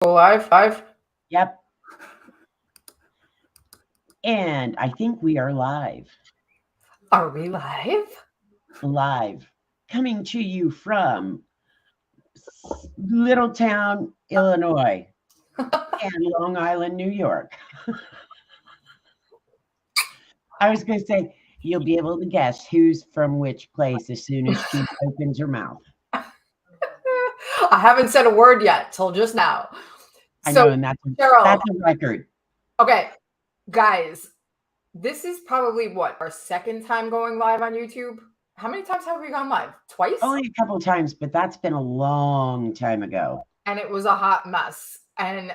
Go live. Yep. And I think we are live. Are we live? Live. Coming to you from Little Town, Illinois, and Long Island, New York. I was going to say, you'll be able to guess who's from which place as soon as she opens her mouth. I haven't said a word yet till just now. I So, know, and that's Sheryl, a record. okay, guys, this is probably what, our second time going live on YouTube? How many times have we gone live? Twice? Only a couple of times, but that's been a long time ago. And it was a hot mess. And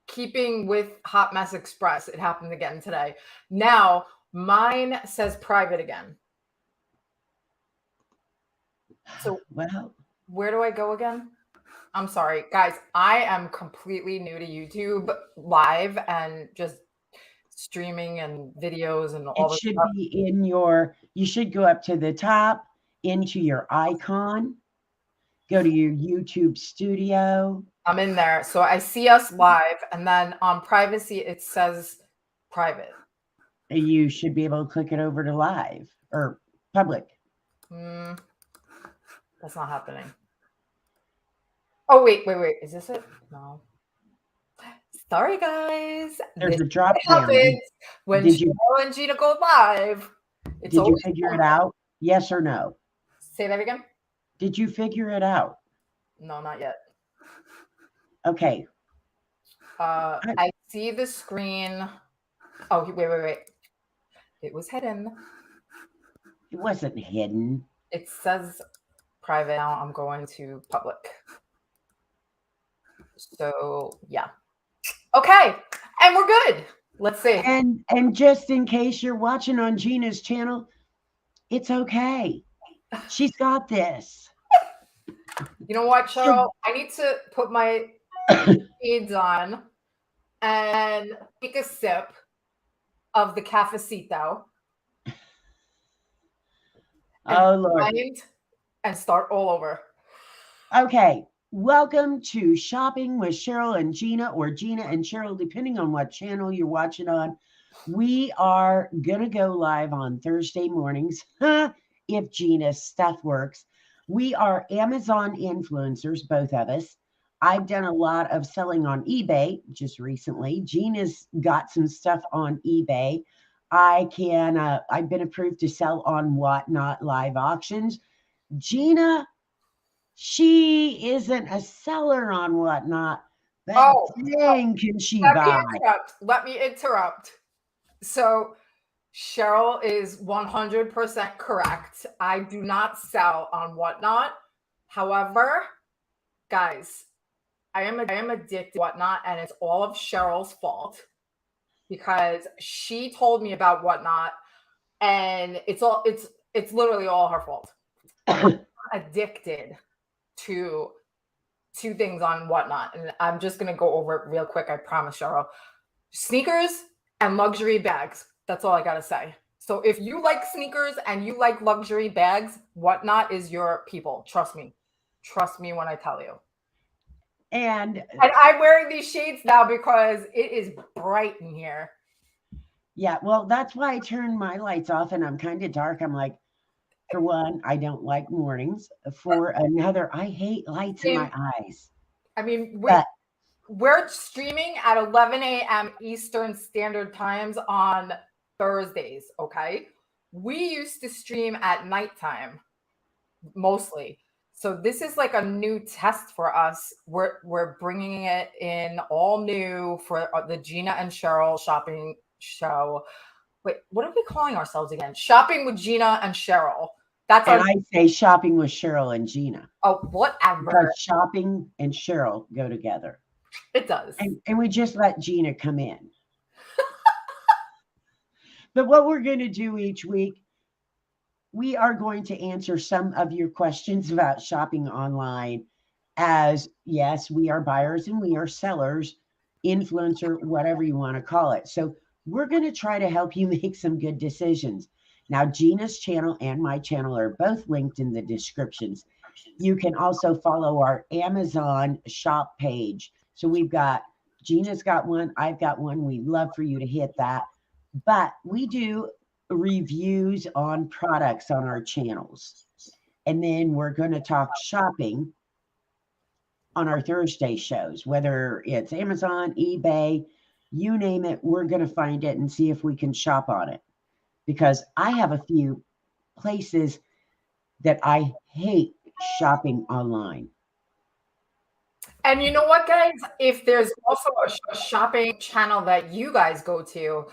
keeping with Hot Mess Express, it happened again today. Now, mine says private again. So, well, where do I go again? I'm sorry, guys. I am completely new to YouTube live and just streaming and videos and all it should stuff. be in you should go up to the top into your icon, go to your YouTube studio. I'm in there. So I see us live, and then on privacy, it says private. You should be able to click it over to live or public. That's not happening. Oh, wait. Is this it? No. Sorry, guys. There's a drop down. When Sheryl and Gina go live. Did you figure it out? Yes or no? Say that again. Did you figure it out? No, not yet. Okay. I see the screen. Oh, wait. It was hidden. It wasn't hidden. It says private. Now I'm going to public. So, yeah. Okay. And we're good. Let's see. And just in case you're watching on Gina's channel, it's okay. She's got this. You know what, Sheryl? I need to put my shades on and take a sip of the cafecito. Oh, Lord. And start all over. Okay. Welcome to Shopping with Sheryl and Gina, or Gina and Sheryl, depending on what channel you're watching on. We are going to go live on Thursday mornings, if Gina's stuff works. We are Amazon influencers, both of us. I've done a lot of selling on eBay just recently. Gina's got some stuff on eBay. I've been approved to sell on Whatnot live auctions. Gina, she isn't a seller on Whatnot, but dang, can she buy? Let me interrupt. So Sheryl is 100% correct. I do not sell on Whatnot. However, guys, I am addicted to Whatnot, and it's all of Sheryl's fault because she told me about Whatnot, and it's literally all her fault. I'm addicted to two things on Whatnot, and I'm just gonna go over it real quick. I promise, Sheryl. Sneakers and luxury bags. That's all I gotta say. So if you like sneakers and you like luxury bags, Whatnot is your people. Trust me. Trust me when I tell you. And I'm wearing these shades now because it is bright in here. Yeah, well, that's why I turned my lights off, and I'm kind of dark. I'm like, for one, I don't like mornings. For another, I hate lights in my eyes. I mean, we're streaming at 11 a.m. Eastern Standard Times on Thursdays, okay? We used to stream at nighttime, mostly. So this is like a new test for us. We're bringing it in all new for the Gina and Sheryl shopping show. Wait, what are we calling ourselves again? Shopping with Gina and Sheryl. And I say Shopping with Sheryl and Gina. Oh, whatever. Because shopping and Sheryl go together. It does. And we just let Gina come in. But what we're going to do each week, we are going to answer some of your questions about shopping online. As yes, we are buyers and we are sellers, influencer, whatever you want to call it. So we're going to try to help you make some good decisions. Now, Gina's channel and my channel are both linked in the descriptions. You can also follow our Amazon shop page So we've got, Gina's got one, I've got one. We'd love for you to hit that. But we do reviews on products on our channels. And then we're going to talk shopping on our Thursday shows, whether it's Amazon, eBay, you name it, we're going to find it and see if we can shop on it. Because I have a few places that I hate shopping online. And you know what, guys? If there's also a shopping channel that you guys go to,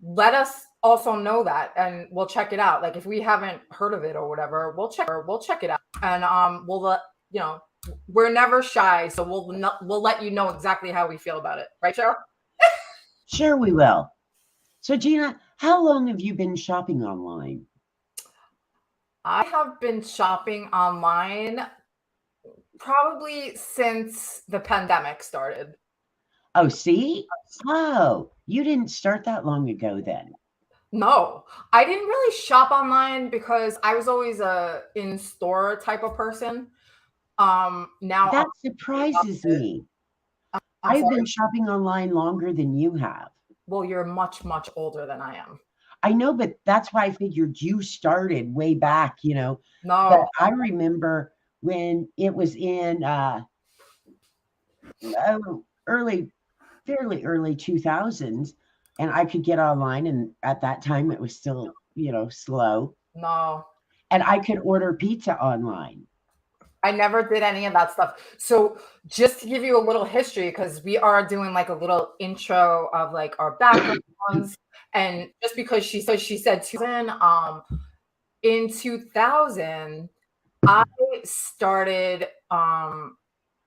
let us also know that, and we'll check it out. Like if we haven't heard of it or whatever, we'll check it out, and we'll let you know. We're never shy, so we'll let you know exactly how we feel about it, right, Cheryl? Sure, we will. So, Gina, how long have you been shopping online? I have been shopping online probably since the pandemic started. Oh, see? Oh, you didn't start that long ago then. No, I didn't really shop online because I was always a in-store type of person. Now that surprises me. I've been shopping online longer than you have. Well, you're much, much older than I am. I know, but that's why I figured you started way back, you know. No. But I remember when it was in fairly early 2000s, and I could get online, and at that time it was still, you know, slow. No. And I could order pizza online. I never did any of that stuff. So just to give you a little history, because we are doing like a little intro of like our backgrounds, and just because she said 2000, in 2000, I started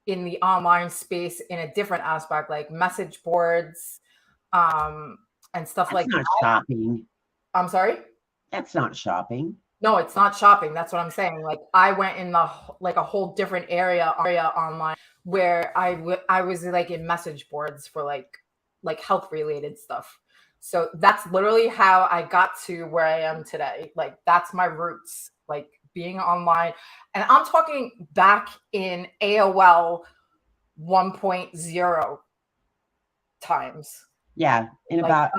in the online space in a different aspect, like message boards, and stuff like that. That's not shopping. I'm sorry? That's not shopping. No, it's not shopping. That's what I'm saying. Like I went in the like a whole different area online where I was like in message boards for like health related stuff. So that's literally how I got to where I am today. Like that's my roots, like being online. And I'm talking back in AOL 1.0 times. Yeah, in like about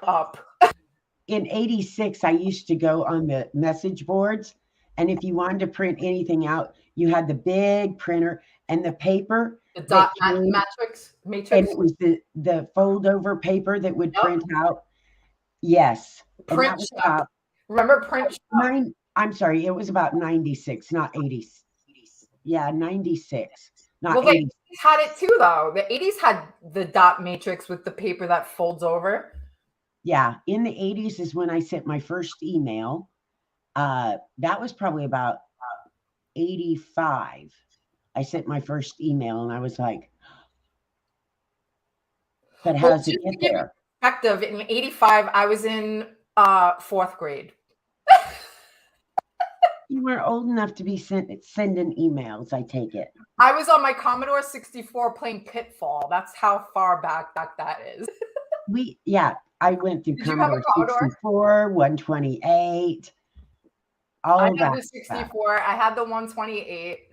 up. In 86, I used to go on the message boards, and if you wanted to print anything out, you had the big printer and the paper. The dot matrix. And it was the fold over paper that would print out. Yes. Print shop. Remember print shop? I'm sorry, it was about 96, not 80. Yeah, 96. Not well, 80. They had it too, though. The 80s had the dot matrix with the paper that folds over. Yeah, in the 80s is when I sent my first email. That was probably about 85. I sent my first email, and I was like, but how does it get there? Perspective, in 85, I was in 4th grade. You weren't old enough to be sending emails, I take it. I was on my Commodore 64 playing Pitfall. That's how far back that is. I went through Commodore 64, 128, all of that. I had the 64. I had the 128.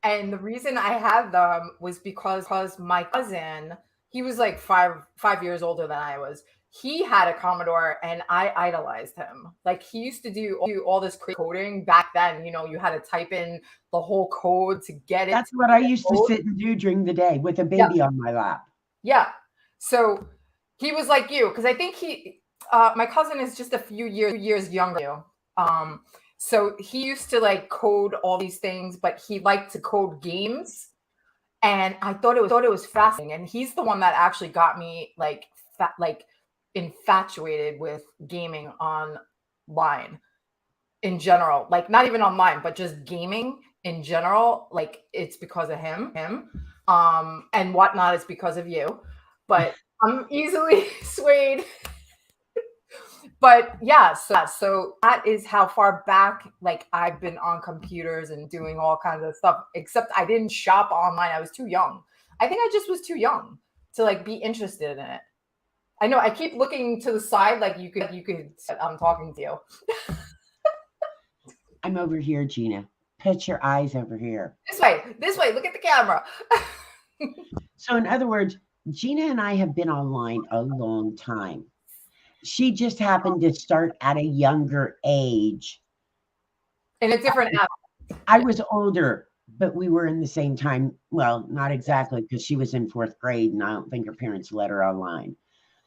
And the reason I had them was because my cousin, he was like five years older than I was. He had a Commodore, and I idolized him. Like he used to do all this coding back then. You know, you had to type in the whole code to get it. That's what I used to sit and do during the day with a baby on my lap. Yeah. So he was like you, because I think my cousin is just a few years younger than you. So he used to like code all these things, but he liked to code games, and I thought it was fascinating. And he's the one that actually got me like infatuated with gaming online in general. Like not even online, but just gaming in general. Like it's because of him, and whatnot is because of you. But I'm easily swayed. But yeah, so that is how far back like I've been on computers and doing all kinds of stuff, except I didn't shop online. I was too young. I think I just was too young to like be interested in it. I know I keep looking to the side like you could I'm talking to you. I'm over here, Gina. Put your eyes over here. This way. Look at the camera. So in other words, Gina and I have been online a long time. She just happened to start at a younger age. In a different app. I Yeah. was older, but we were in the same time. Well, not exactly, because she was in 4th grade, and I don't think her parents let her online.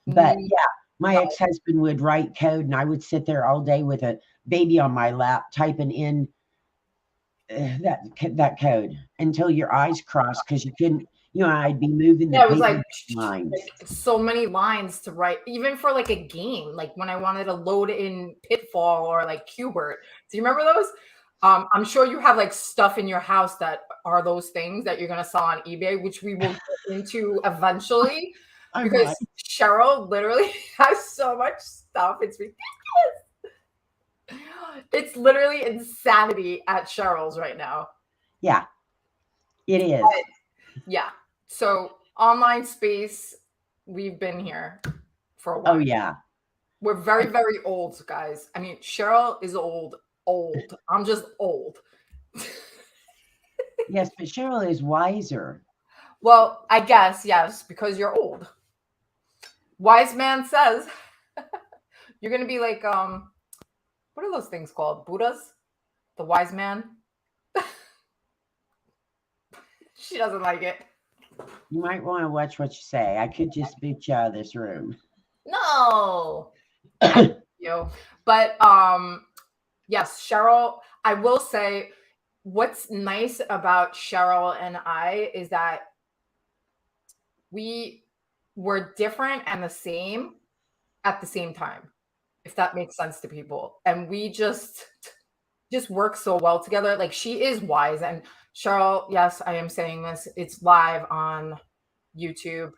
But Mm, yeah, my no. ex-husband would write code, and I would sit there all day with a baby on my lap typing in that code until your eyes crossed because you couldn't. I'd be moving the Yeah, it was paper like lines. so many lines to write, even for like a game, like when I wanted to load in Pitfall or like Qbert. Do you remember those? I'm sure you have like stuff in your house that are those things that you're gonna sell on eBay, which we will get into eventually, I might. because Cheryl literally has so much stuff. It's ridiculous. It's literally insanity at Cheryl's right now. Yeah, it is. Yeah. So online space, we've been here for a Oh while. yeah. We're very, very old, guys. I mean, Cheryl is old, old. I'm just old. Yes, but Cheryl is wiser. Well, I guess, yes, because you're old. Wise man says you're gonna be like, what are those things called? Buddhas? The wise man? She doesn't like it. You might want to watch what you say. I could just boot you out of this room. No. You. But yes, Cheryl, I will say what's nice about Cheryl and I is that we were different and the same at the same time, if that makes sense to people. And we just work so well together. Like she is wise, and Cheryl, yes, I am saying this. It's live on YouTube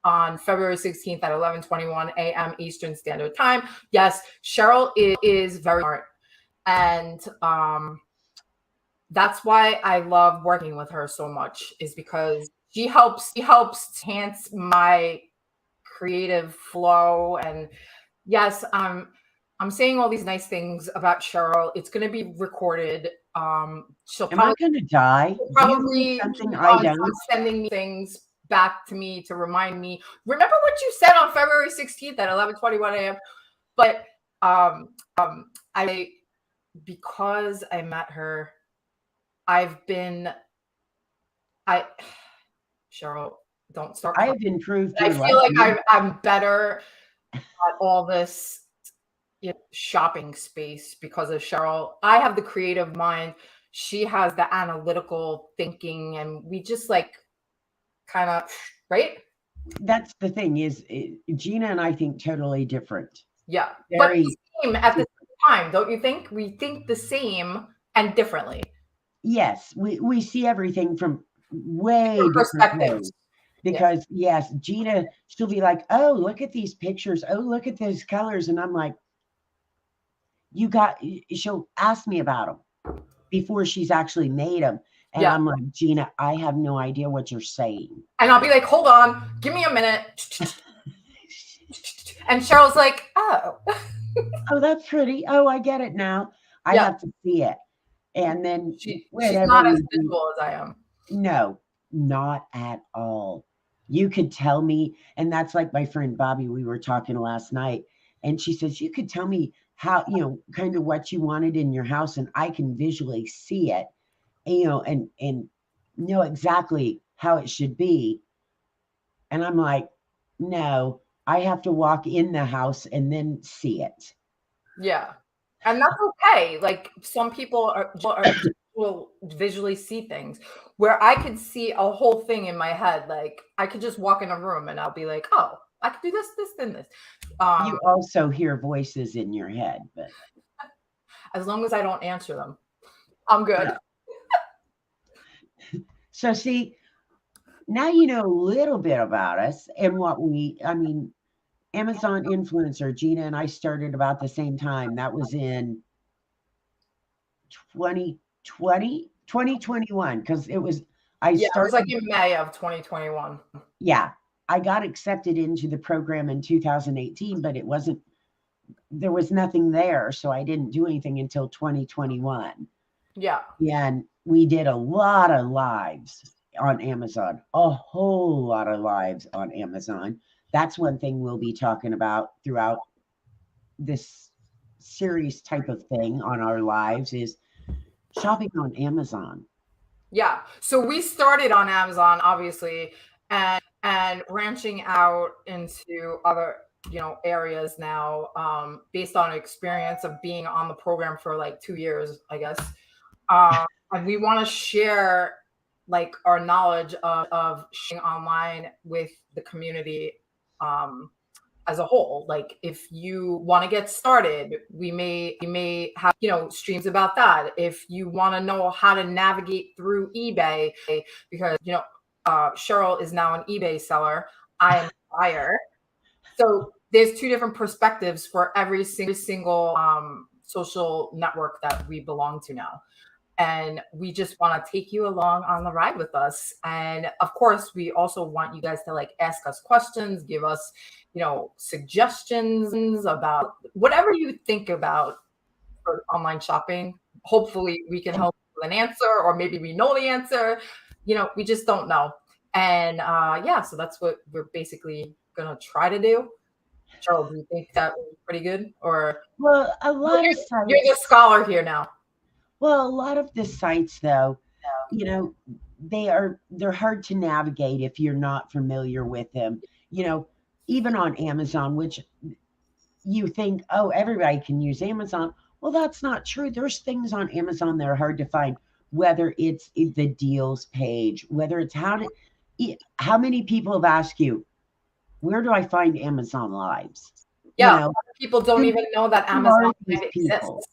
on February 16th at 11:21 a.m. Eastern Standard Time. Yes, Cheryl is very smart, and that's why I love working with her so much, is because she helps enhance my creative flow. And yes, I'm saying all these nice things about Cheryl. It's going to be recorded. She'll Am I going to die? Do you know probably something keep I on don't? sending me things back to me to remind me. Remember what you said on February 16th at 11:21 a.m. But I because I met her, I've been I Cheryl, don't start I crying. have improved I your feel life. like I'm better at all this, shopping space because of Cheryl. I have the creative mind. She has the analytical thinking, and we just like kind of right. That's the thing is Gina and I think totally different. Yeah, but Very the same at the different. same time, don't you think? We think the same and differently. Yes, we see everything from way Different different perspectives. ways. Yeah. Because yes, Gina, she'll be like, "Oh, look at these pictures. Oh, look at those colors," and I'm like, she'll ask me about them before she's actually made them. And Yeah. I'm like, Gina, I have no idea what you're saying. And I'll be like, hold on, give me a minute. And Cheryl's like, oh. Oh, that's pretty. Oh, I get it now. I Yeah. have to see it. And then She's whatever not as we do, visual as I am. no, not at all. You could tell me, and that's like my friend Bobby, we were talking last night, and she says, you could tell me how, kind of what you wanted in your house, and I can visually see it, and know exactly how it should be. And I'm like, no, I have to walk in the house and then see it. Yeah. And that's okay. Like some people will visually see things where I could see a whole thing in my head. Like I could just walk in a room and I'll be like, oh, I could do this, this, and this. You also hear voices in your head, but As long as I don't answer them, I'm good. so see, now you know a little bit about us and Amazon influencer, Gina and I started about the same time. That was in 2021, because I Yeah, it was like started, in May of 2021. yeah, I got accepted into the program in 2018, but there was nothing there. So I didn't do anything until 2021. Yeah. And we did a lot of lives. on Amazon, a whole lot of lives on Amazon. That's one thing we'll be talking about throughout this series type of thing on our lives is shopping on Amazon. Yeah. So we started on Amazon, obviously, and branching out into other, areas now, based on experience of being on the program for like 2 years, I guess. And we want to share like our knowledge of sharing online with the community, as a whole. Like if you want to get started, we may have, streams about that. If you want to know how to navigate through eBay, because Cheryl is now an eBay seller, I am a buyer. So there's two different perspectives for every single social network that we belong to now. And we just want to take you along on the ride with us. And of course, we also want you guys to like ask us questions, give us, suggestions about whatever you think about for online shopping. Hopefully, we can help with an answer, or maybe we know the answer. We just don't know. And yeah, so that's what we're basically gonna try to do. Cheryl, do you think that was pretty good? Or Well, a lot of you're the sites. scholar here now. Well, a lot of the sites, though, you know, they're hard to navigate if you're not familiar with them. You know, even on Amazon, which you think, oh, everybody can use Amazon. Well, that's not true. There's things on Amazon that are hard to find, whether it's the deals page, whether it's how many people have asked you, where do I find Amazon lives? You Yeah, know, people don't who, even know that who are Amazon these people? exists.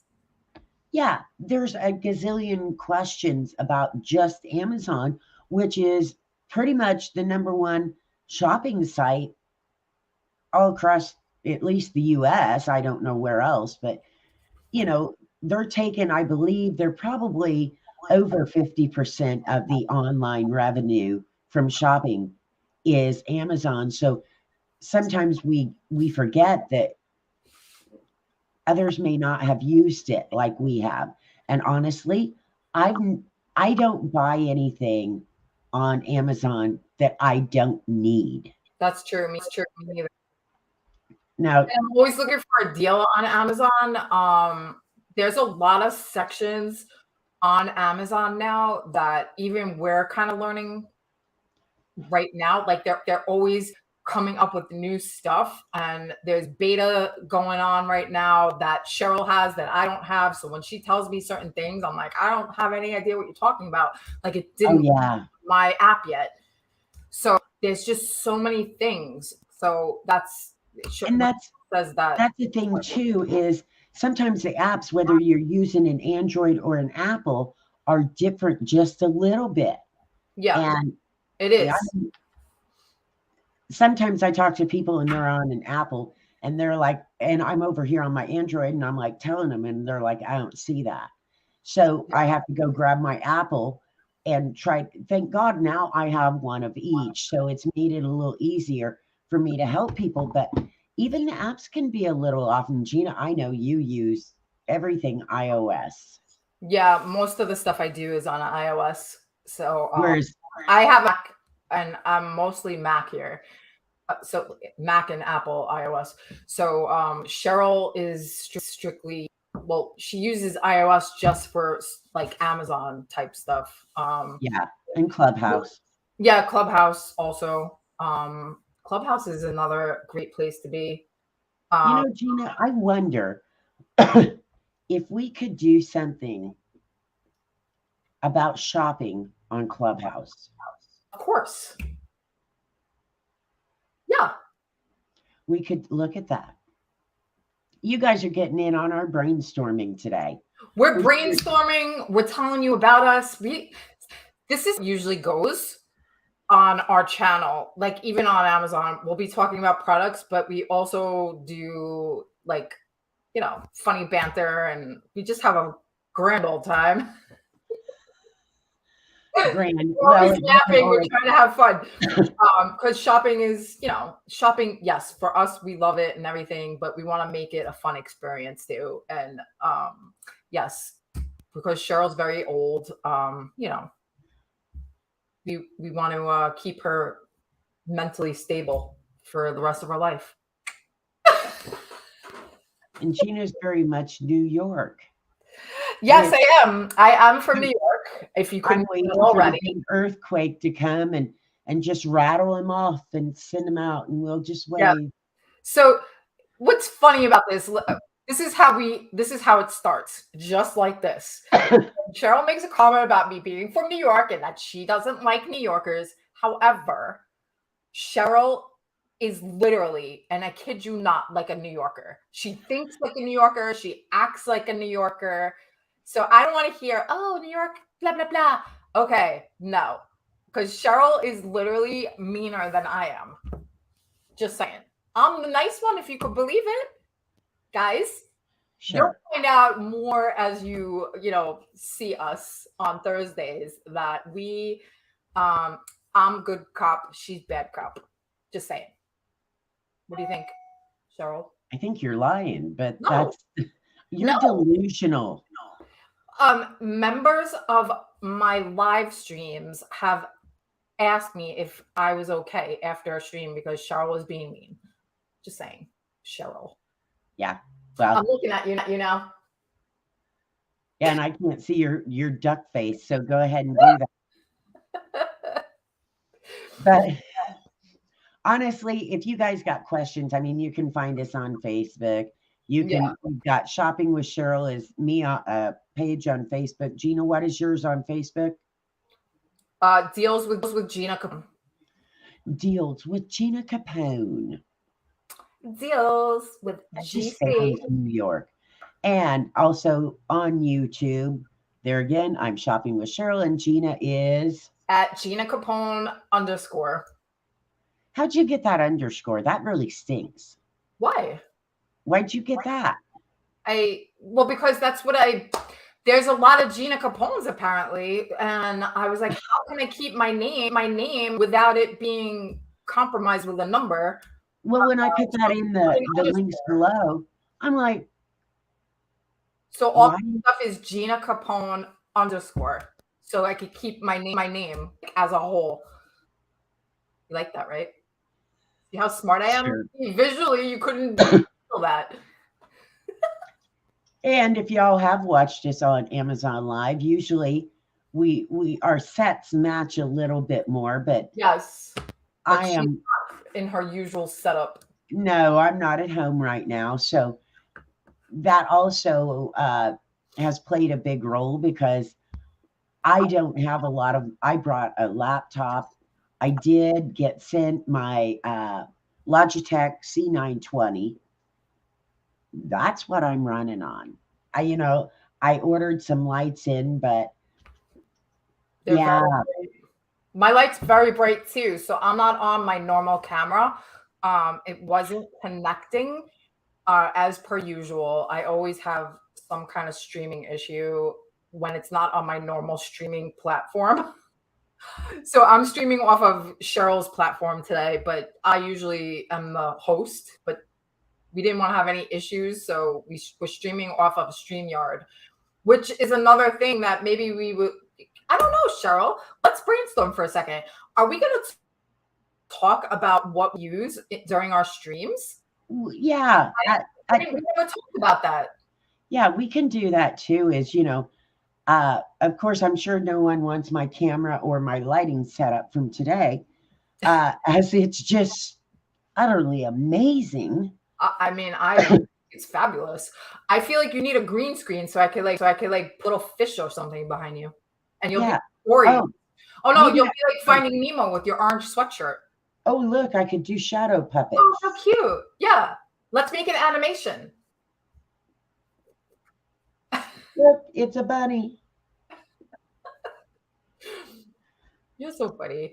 Yeah, there's a gazillion questions about just Amazon, which is pretty much the number one shopping site all across at least the US. I don't know where else, but they're taking, I believe they're probably over 50% of the online revenue from shopping is Amazon. So sometimes we forget that others may not have used it like we have. And honestly, I've I don't buy anything on Amazon that I don't need. That's true. Me neither. Now, I'm always looking for a deal on Amazon. There's a lot of sections on Amazon now that even we're kind of learning right now. Like they're always coming up with new stuff, and there's beta going on right now that Cheryl has that I don't have. So when she tells me certain things, I'm like, I don't have any idea what you're talking about. Like it oh didn't yeah, my app yet. So there's just so many things. So and says that. that's the thing too is sometimes the apps, whether you're using an Android or an Apple, are different just a little bit. Yeah, And it yeah, is. sometimes I talk to people and they're on an Apple and they're like, and I'm over here on my Android and I'm like telling them, and they're like, I don't see that. So I have to go grab my Apple and try. Thank God now I have one of each. So it's made it a little easier for me to help people. But even the apps can be a little off. And Gina, I know you use everything iOS. Yeah, most of the stuff I do is on iOS. So Whereas, I have Mac, and I'm mostly Mac here. So Mac and Apple iOS. So Cheryl is strictly, well, she uses iOS just for like Amazon type stuff. yeah, and Clubhouse. Yeah, Clubhouse also. Clubhouse is another great place to be. Um, Gina, I wonder if we could do something about shopping on Clubhouse. of course. Yeah. We could look at that. You guys are getting in on our brainstorming today. We're brainstorming. We're telling you about us. This is usually goes on our channel. Like even on Amazon, we'll be talking about products, but we also do like, funny banter, and we just have a grand old time. Grand. We're Well, always laughing. We're trying to have fun. Because shopping is, shopping, yes, for us, we love it and everything, but we want to make it a fun experience too. And yes, because Cheryl's very old, we want to keep her mentally stable for the rest of her life. And Gina's very much New York. Yes, I am. I am from New York. If you couldn't I'm waiting tell for the already. big earthquake to come and just rattle him off and send him out, and we'll just Yeah. wave. So what's funny about this? This is how it starts, just like this. Cheryl makes a comment about me being from New York and that she doesn't like New Yorkers. However, Sheryl is literally, and I kid you not, like a New Yorker. She thinks like a New Yorker. She acts like a New Yorker. So I don't want to hear, oh, New York, blah, blah, blah. Okay, no. Because Sheryl is literally meaner than I am. Just saying. I'm the nice one, if you could believe it. Guys, Sure. you'll find out more as you see us on Thursdays that I'm good cop, she's bad cop. Just saying. What do you think, Sheryl? I think you're lying, but No. you're No. delusional. Members of my live streams have asked me if I was okay after a stream because Sheryl was being mean. Just saying, Sheryl. Yeah. Well, I'm looking at you now. Yeah, and I can't see your duck face, so go ahead and do that. But honestly, if you guys got questions, I mean, you can find us on Facebook. We've got Shopping with Sheryl is me page on Facebook. Gina, what is yours on Facebook? Deals with Gina Capone. Deals with Gina Capone. Deals with GC from New York. And also on YouTube, there again, I'm Shopping with Sheryl, and Gina is at Gina Capone _. How'd you get that underscore? That really stinks. Why? Why'd you get that? Because that's what there's a lot of Gina Capones apparently. And I was like, how can I keep my name without it being compromised with a number? Well, when I put that in the links below, I'm like, so all stuff is Gina Capone _ so I could keep my name as a whole. You like that, right? See how smart I am? Sure. Visually, you couldn't feel that. And if y'all have watched us on Amazon Live, usually our sets match a little bit more, but yes, I am in her usual setup. No, I'm not at home right now, so that also has played a big role because I don't have a lot of. I brought a laptop. I did get sent my Logitech C920. That's what I'm running on. I ordered some lights in, but yeah. My light's very bright too, so I'm not on my normal camera. It wasn't connecting as per usual. I always have some kind of streaming issue when it's not on my normal streaming platform. So I'm streaming off of Cheryl's platform today, but I usually am the host, but we didn't want to have any issues, so we were streaming off of StreamYard, which is another thing that maybe we would. I don't know, Sheryl. Let's brainstorm for a second. Are we going to talk about what we use during our streams? Yeah. I think we're going to talk about that. Yeah, we can do that too. Of course, I'm sure no one wants my camera or my lighting setup from today, as it's just utterly amazing. I mean, it's fabulous. I feel like you need a green screen so I could put a fish or something behind you, and you'll be worried. Oh no, you'll be like Finding Nemo with your orange sweatshirt. Oh look, I could do shadow puppets. Oh, how cute! Yeah, let's make an animation. Look, it's a bunny. You're so funny.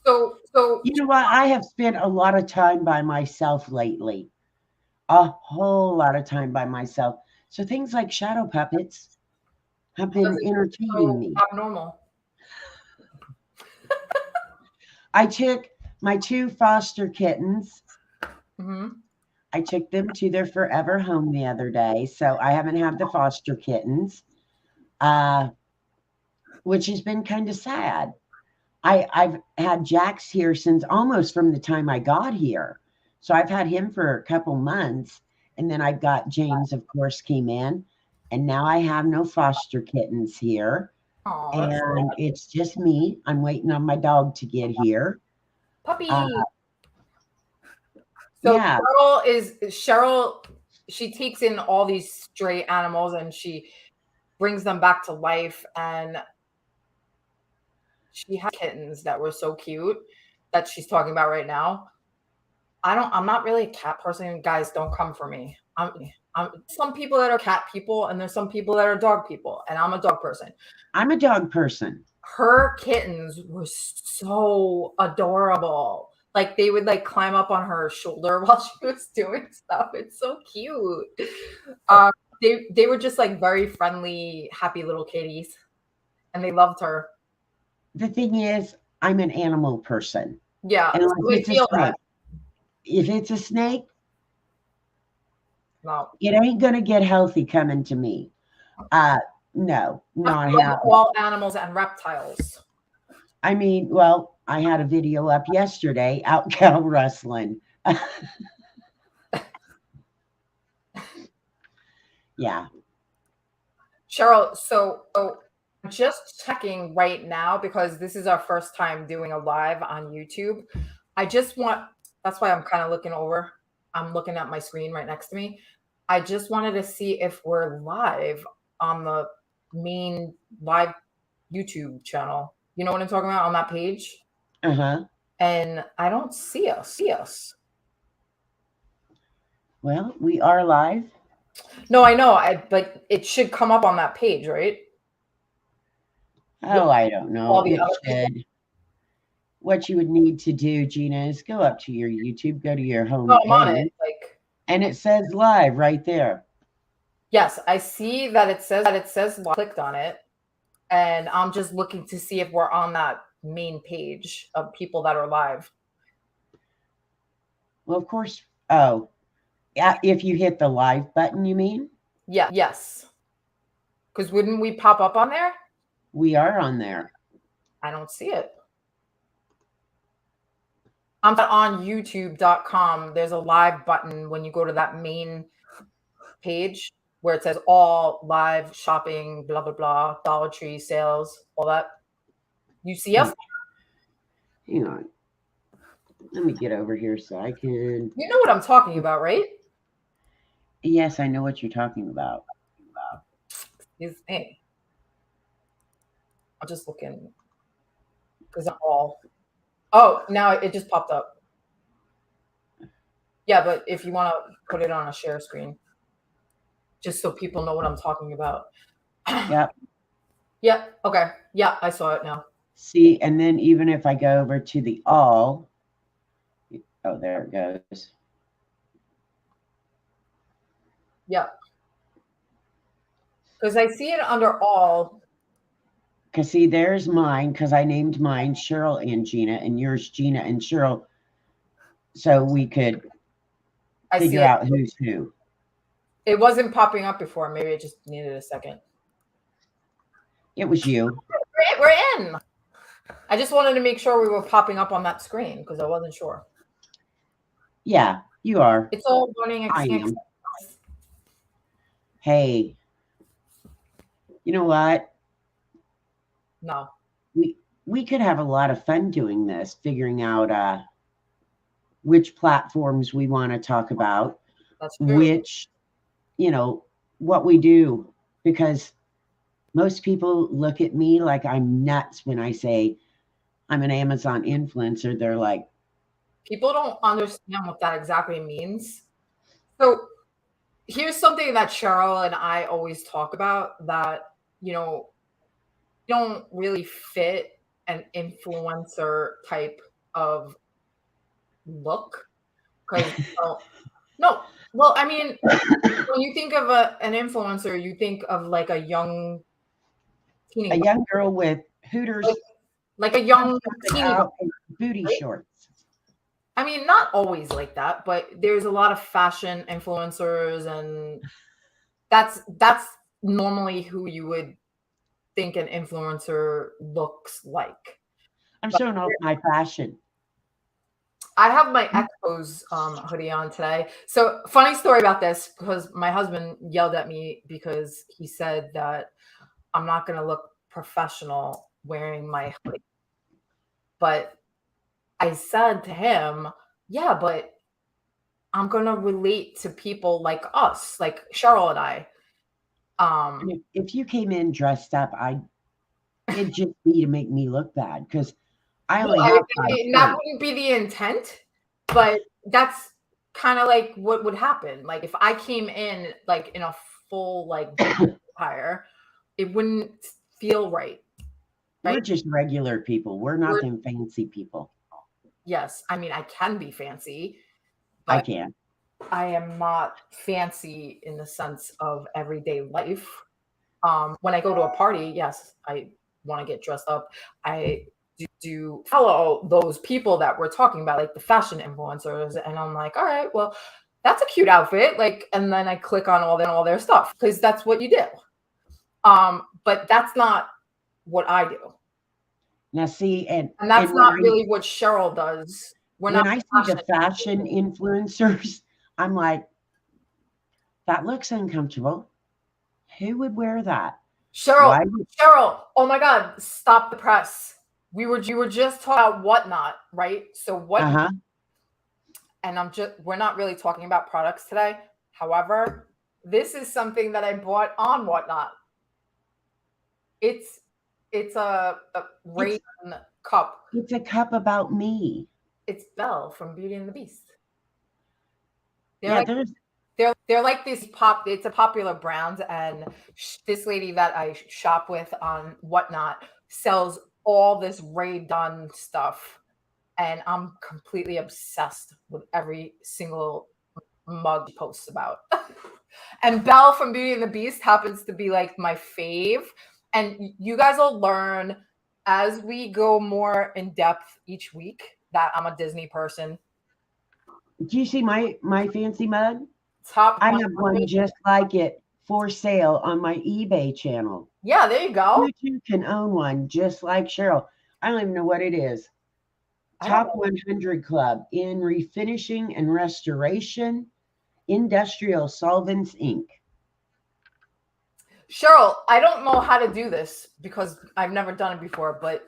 So you know what? I have spent a lot of time by myself lately. A whole lot of time by myself. So things like shadow puppets have been entertaining me. Abnormal. I took my 2 foster kittens. Mm-hmm. I took them to their forever home the other day. So I haven't had the foster kittens, which has been kind of sad. I've had Jax here since almost from the time I got here. So I've had him for a couple months. And then I've got James, of course, came in. And now I have no foster kittens here. Oh, that's And it's just me. I'm waiting on my dog to get here. puppy. So Yeah. Cheryl, she takes in all these stray animals and she brings them back to life. And she had kittens that were so cute that she's talking about right now. I'm not really a cat person. Guys, don't come for me. I'm some people that are cat people and there's some people that are dog people, and I'm a dog person. I'm a dog person. Her kittens were so adorable. Like they would like climb up on her shoulder while she was doing stuff. It's so cute. They were just like very friendly, happy little kitties, and they loved her. The thing is, I'm an animal person. Yeah, And so we feel that. If it's a snake, No, it ain't gonna get healthy coming to me. No, not happening. all animals and reptiles. I mean, well, I had a video up yesterday out cow rustling. Yeah. Sheryl, so just checking right now because this is our first time doing a live on YouTube. That's why I'm kind of looking over. I'm looking at my screen right next to me. I just wanted to see if we're live on the main live YouTube channel. You know what I'm talking about on that page? Uh-huh. And I don't see us. Well, we are live. No, I know. But it should come up on that page, right? Oh, I don't know. All the It other should. What you would need to do, Gina, is go up to your YouTube, go to your home I'm on page, it. Like, and it says live right there. yes, I see that it says live. Clicked on it, and I'm just looking to see if we're on that main page of people that are live. Well, of course. Oh, yeah. If you hit the live button, you mean? Yeah, yes. Because wouldn't we pop up on there? We are on there. I don't see it. I'm on youtube.com. There's a live button when you go to that main page where it says all live shopping, blah, blah, blah, Dollar Tree sales, all that. You see us? Hang on. Let me get over here so I can. You know what I'm talking about, right? Yes, I know what you're talking about. Excuse me. I'm just looking because I'm all. Oh, now it just popped up. Yeah, but if you want to put it on a share screen, just so people know what I'm talking about. Yep. Yeah. Okay. Yeah, I saw it now. See, and then even if I go over to the all, oh, there it goes. Yeah. Because I see it under all. Because see, there's mine, because I named mine Sheryl and Gina, and yours Gina and Sheryl. So we could figure out who's who. It wasn't popping up before. Maybe it just needed a second. It was you. We're in. I just wanted to make sure we were popping up on that screen because I wasn't sure. Yeah, you are. It's all running. I am. Hey, you know what? No. We could have a lot of fun doing this, figuring out which platforms we want to talk about, That's true. which, what we do, because most people look at me like I'm nuts when I say I'm an Amazon influencer. They're like, people don't understand what that exactly means. So here's something that Sheryl and I always talk about that, don't really fit an influencer type of look. Because no, well, I mean, when you think of an influencer, you think of like a young a young girl with Hooters, like a young teeny booty shorts. I mean, not always like that, but there's a lot of fashion influencers, and that's normally who you would think an influencer looks like. I'm showing off my fashion. I have my Expos hoodie on today. So funny story about this, because my husband yelled at me because he said that I'm not going to look professional wearing my hoodie. But I said to him, yeah, but I'm going to relate to people like us, like Sheryl and I. And if you came in dressed up, it'd just be to make me look bad because I only have 5 that wouldn't be the intent, but that's kind of like what would happen. Like if I came in like in a full like attire, it wouldn't feel right. We're just regular people. We're not them fancy people. Yes, I mean I can be fancy, I but can. I am not fancy in the sense of everyday life. When I go to a party, yes, I want to get dressed up. I do follow those people that we're talking about, like the fashion influencers, and I'm like, all right, well, that's a cute outfit. Like, and then I click on all their stuff because that's what you do. But that's not what I do. Now, see, and that's not really what Sheryl does. When I see the fashion influencers, I'm like, that looks uncomfortable. Who would wear that? Sheryl, oh my God, stop the press. You were just talking about Whatnot, right? So Whatnot, and we're not really talking about products today. However, this is something that I bought on Whatnot. It's a rain cup. It's a cup about me. It's Belle from Beauty and the Beast. They're like this it's a popular brand, and this lady that I shop with on Whatnot sells all this Ray Dunn stuff, and I'm completely obsessed with every single mug she posts about. And Belle from Beauty and the Beast happens to be like my fave, and you guys will learn as we go more in depth each week that I'm a Disney person. Do you see my fancy mug? I have one just like it for sale on my eBay channel. Yeah, there you go. You too can own one just like Sheryl. I don't even know what it is. Top 100 Club in Refinishing and Restoration, Industrial Solvents, Inc. Sheryl, I don't know how to do this because I've never done it before, but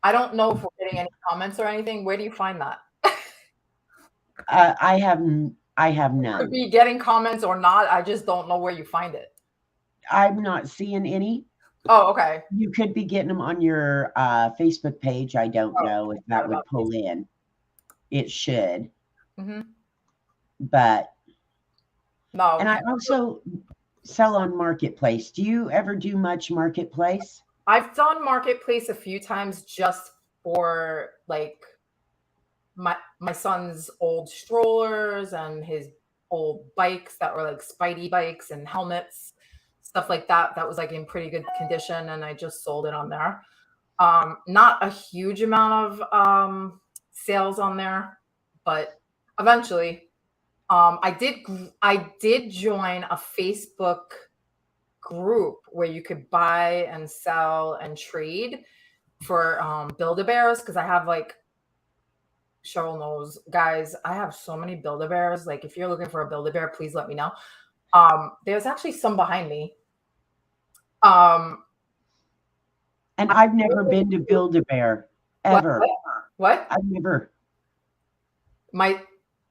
I don't know if we're getting any comments or anything. Where do you find that? I have none. Could be getting comments or not. I just don't know where you find it. I'm not seeing any. Oh, okay. You could be getting them on your Facebook page. I don't know if that would pull in. It should. But no. And I also sell on Marketplace. Do you ever do much Marketplace? I've done Marketplace a few times just for like my son's old strollers and his old bikes that were like Spidey bikes and helmets, stuff like that. That was like in pretty good condition, and I just sold it on there. Not a huge amount of sales on there, but eventually, I did join a Facebook group where you could buy and sell and trade for Build-A-Bears, because I have like, Sheryl knows, guys, I have so many Build-A-Bears. Like if you're looking for a Build-A-Bear, please let me know. There's actually some behind me. And I've never been to Build-A-Bear ever. What? I've never.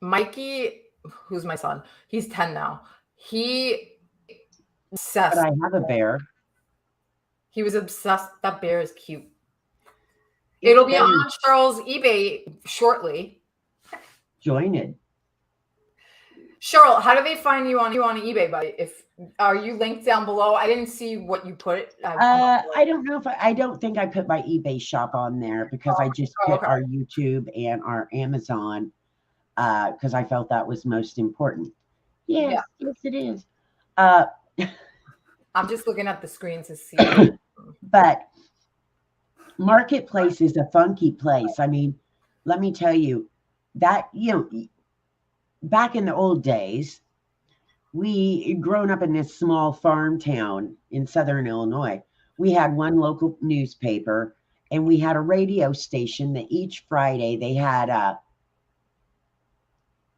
Mikey, who's my son, he's 10 now. He obsessed. But I have a bear. He was obsessed. That bear is cute. It'll be on Cheryl's eBay shortly. Join it. Sheryl, how do they find you on eBay, buddy? Are you linked down below? I didn't see what you put. I don't know if I don't think I put my eBay shop on there because I just put our YouTube and our Amazon because I felt that was most important. Yes, it is. I'm just looking at the screen to see. But Marketplace is a funky place. I mean, let me tell you that, back in the old days, we grown up in this small farm town in Southern Illinois. We had one local newspaper, And we had a radio station that each Friday they had a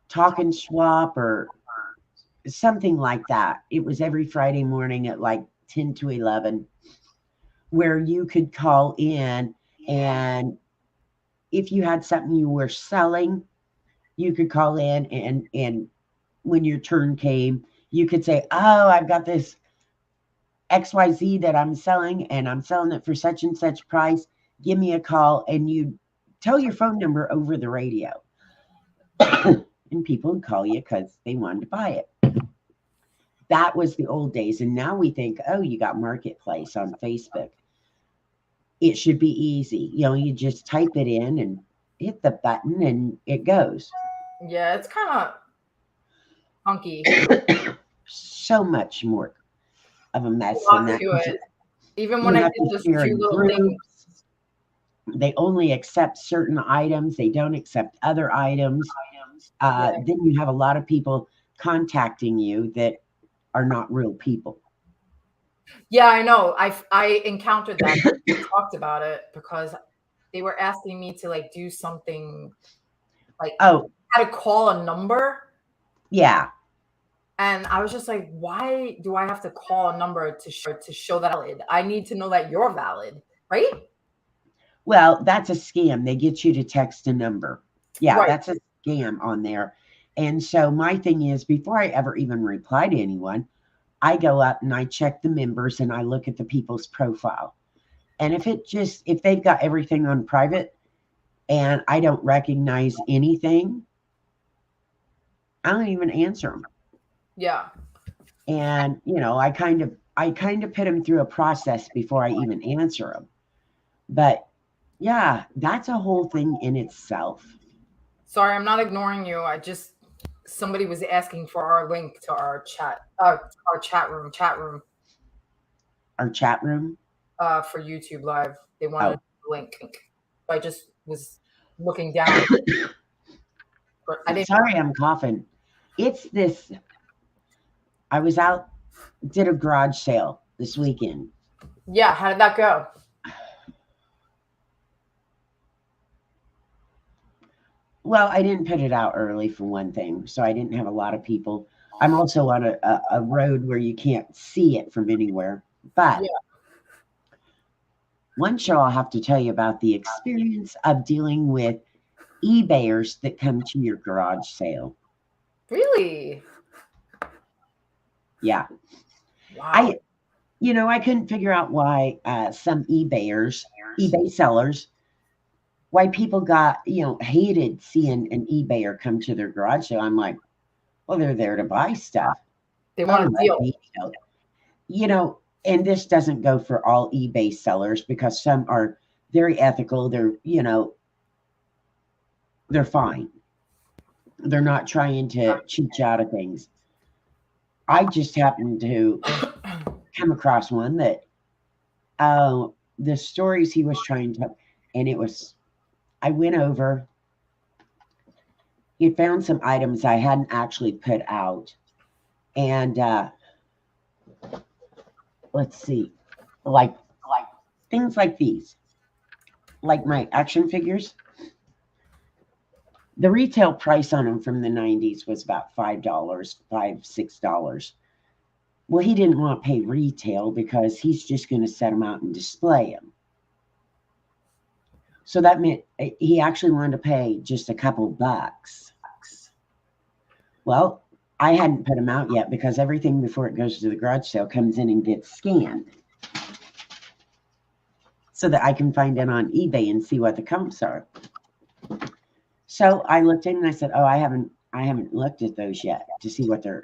talk and swap or something like that. It was every Friday morning at like 10 to 11, where you could call in, and if you had something you were selling, you could call in, and when your turn came, you could say, "Oh, I've got this XYZ that I'm selling, and I'm selling it for such and such price. Give me a call," and you tell your phone number over the radio. And people would call you because they wanted to buy it. That was the old days. And now we think, oh, you got Marketplace on Facebook. It should be easy. You just type it in and hit the button and it goes. Yeah, it's kind of funky. So much more of a mess A than lot that. to it. Even You when I have did to those share few in little things. groups. They only accept certain items. They don't accept other items. Then you have a lot of people contacting you that are not real people. Yeah, I know. I encountered that. We talked about it because they were asking me to like do something like Oh, how to call a number. yeah. And I was just like, why do I have to call a number to show that valid? I need to know that you're valid, right? Well, that's a scam. They get you to text a number. Yeah, Right. that's a scam on there. And so my thing is, before I ever even reply to anyone, I go up and I check the members and I look at the people's profile. And if they've got everything on private and I don't recognize anything, I don't even answer them. Yeah. And I kind of put them through a process before I even answer them. But yeah, that's a whole thing in itself. Sorry, I'm not ignoring you. Somebody was asking for our link to our chat room Our chat room. for YouTube Live. They wanted Oh, the link. So I just was looking down. But I didn't. sorry, I'm coughing. It's this. I was out, did a garage sale this weekend. Yeah, how did that go? Well, I didn't put it out early for one thing, so I didn't have a lot of people. I'm also on a road where you can't see it from anywhere. But Yeah. one show I'll have to tell you about the experience of dealing with eBayers that come to your garage sale. Really? Yeah. Wow. I couldn't figure out why some eBay sellers, why people got, hated seeing an eBayer come to their garage sale. I'm like, well, they're there to buy stuff. They want a deal. And this doesn't go for all eBay sellers because some are very ethical. They're fine. They're not trying to cheat you out of things. I just happened to come across one that the stories he was trying to, and I went over, he found some items I hadn't actually put out. And let's see, like things like these, like my action figures. The retail price on them from the 90s was about $5, $6. Well, he didn't want to pay retail because he's just going to set them out and display them. So that meant he actually wanted to pay just a couple bucks. Well, I hadn't put them out yet because everything before it goes to the garage sale comes in and gets scanned so that I can find it on eBay and see what the comps are. So I looked in and I said, "Oh, I haven't looked at those yet to see what they're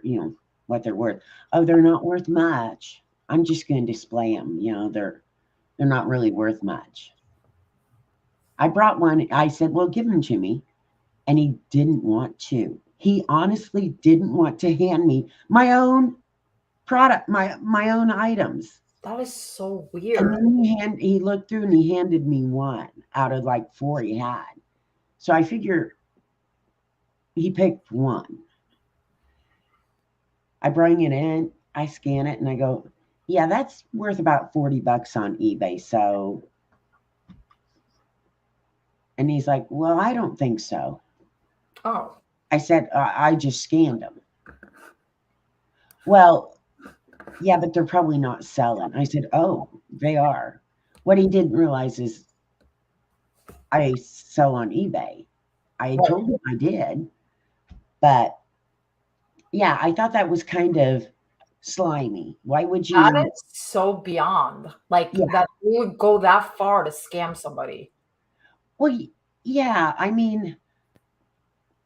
worth." "Oh, they're not worth much. I'm just going to display them. They're not really worth much." I brought one. I said, "Well, give them to me," and he didn't want to. He honestly didn't want to hand me my own product, my own items. That is so And weird. then he looked through and he handed me one out of like 4 he had. So I figure he picked one. I bring it in, I scan it, and I go, "Yeah, that's worth about $40 on eBay." So And he's like, well, I don't think so. Oh. I said, I just scanned them. Well, yeah, but they're probably not selling. I said, oh, they are. What he didn't realize is I sell on eBay. I Right. told him I did, but yeah, I thought that was kind of slimy. Why would That you? is so beyond. Like Yeah, that you would go that far to scam somebody. well, yeah, I mean,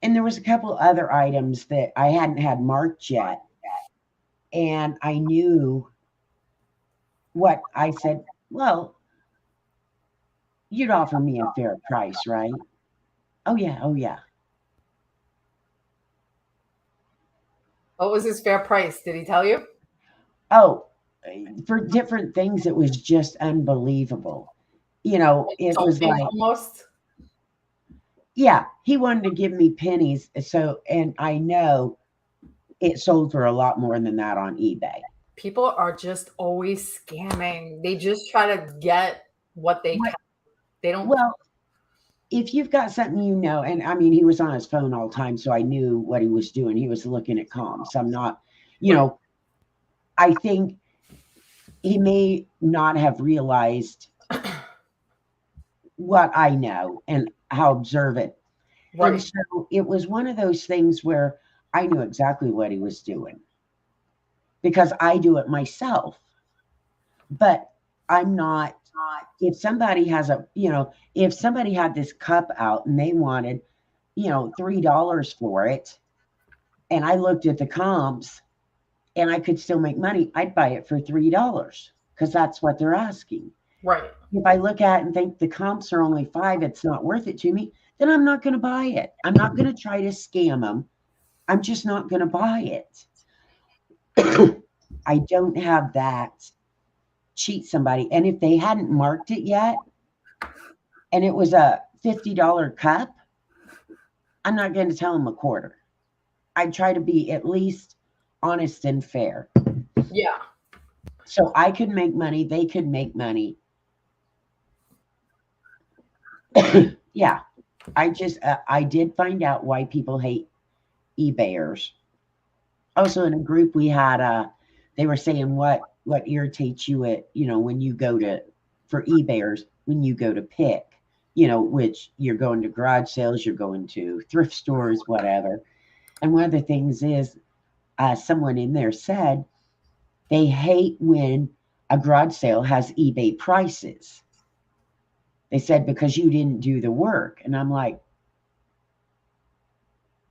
and there was a couple other items that I hadn't had marked yet, and I knew what I said. Well, you'd offer me a fair price, right? Oh yeah, oh yeah. What was his fair price? Did he tell you? Oh, for different things, it was just unbelievable. It was Insulting like, almost. yeah, he wanted to give me pennies. So, and I know it sold for a lot more than that on eBay. People are just always scamming. They just try to get what they What? can. They don't. Well, if you've got something, and I mean, he was on his phone all the time, so I knew what he was doing. He was looking at comms. I'm not, you Right. know, I think he may not have realized what I know and how observant. And Right. so it was one of those things where I knew exactly what he was doing because I do it myself. But I'm not, if somebody has if somebody had this cup out and they wanted, $3 for it, and I looked at the comps and I could still make money, I'd buy it for $3 because that's what they're asking. Right. If I look at it and think the comps are only 5, it's not worth it to me, then I'm not going to buy it. I'm not going to try to scam them. I'm just not going to buy it. I don't have that cheat somebody. And if they hadn't marked it yet and it was a $50 cup, I'm not going to tell them a quarter. I try to be at least honest and fair. Yeah. So I could make money, they could make money. Yeah. I did find out why people hate eBayers. Also in a group we had, they were saying what irritates you when you go to, for eBayers, when you go to pick, which you're going to garage sales, you're going to thrift stores, whatever. And one of the things is, someone in there said they hate when a garage sale has eBay prices. They said because you didn't do the work. And I'm like,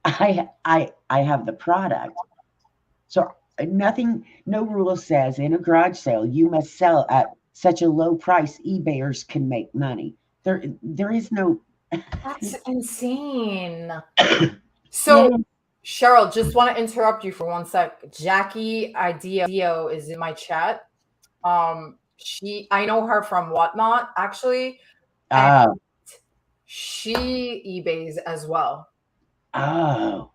I have the product. So no rule says in a garage sale you must sell at such a low price eBayers can make money. There is no. That's insane. Yeah. So, Sheryl, just want to interrupt you for 1 sec. Jackie Ideo is in my chat. I know her from Whatnot, actually. And Oh. she eBays as well. Oh.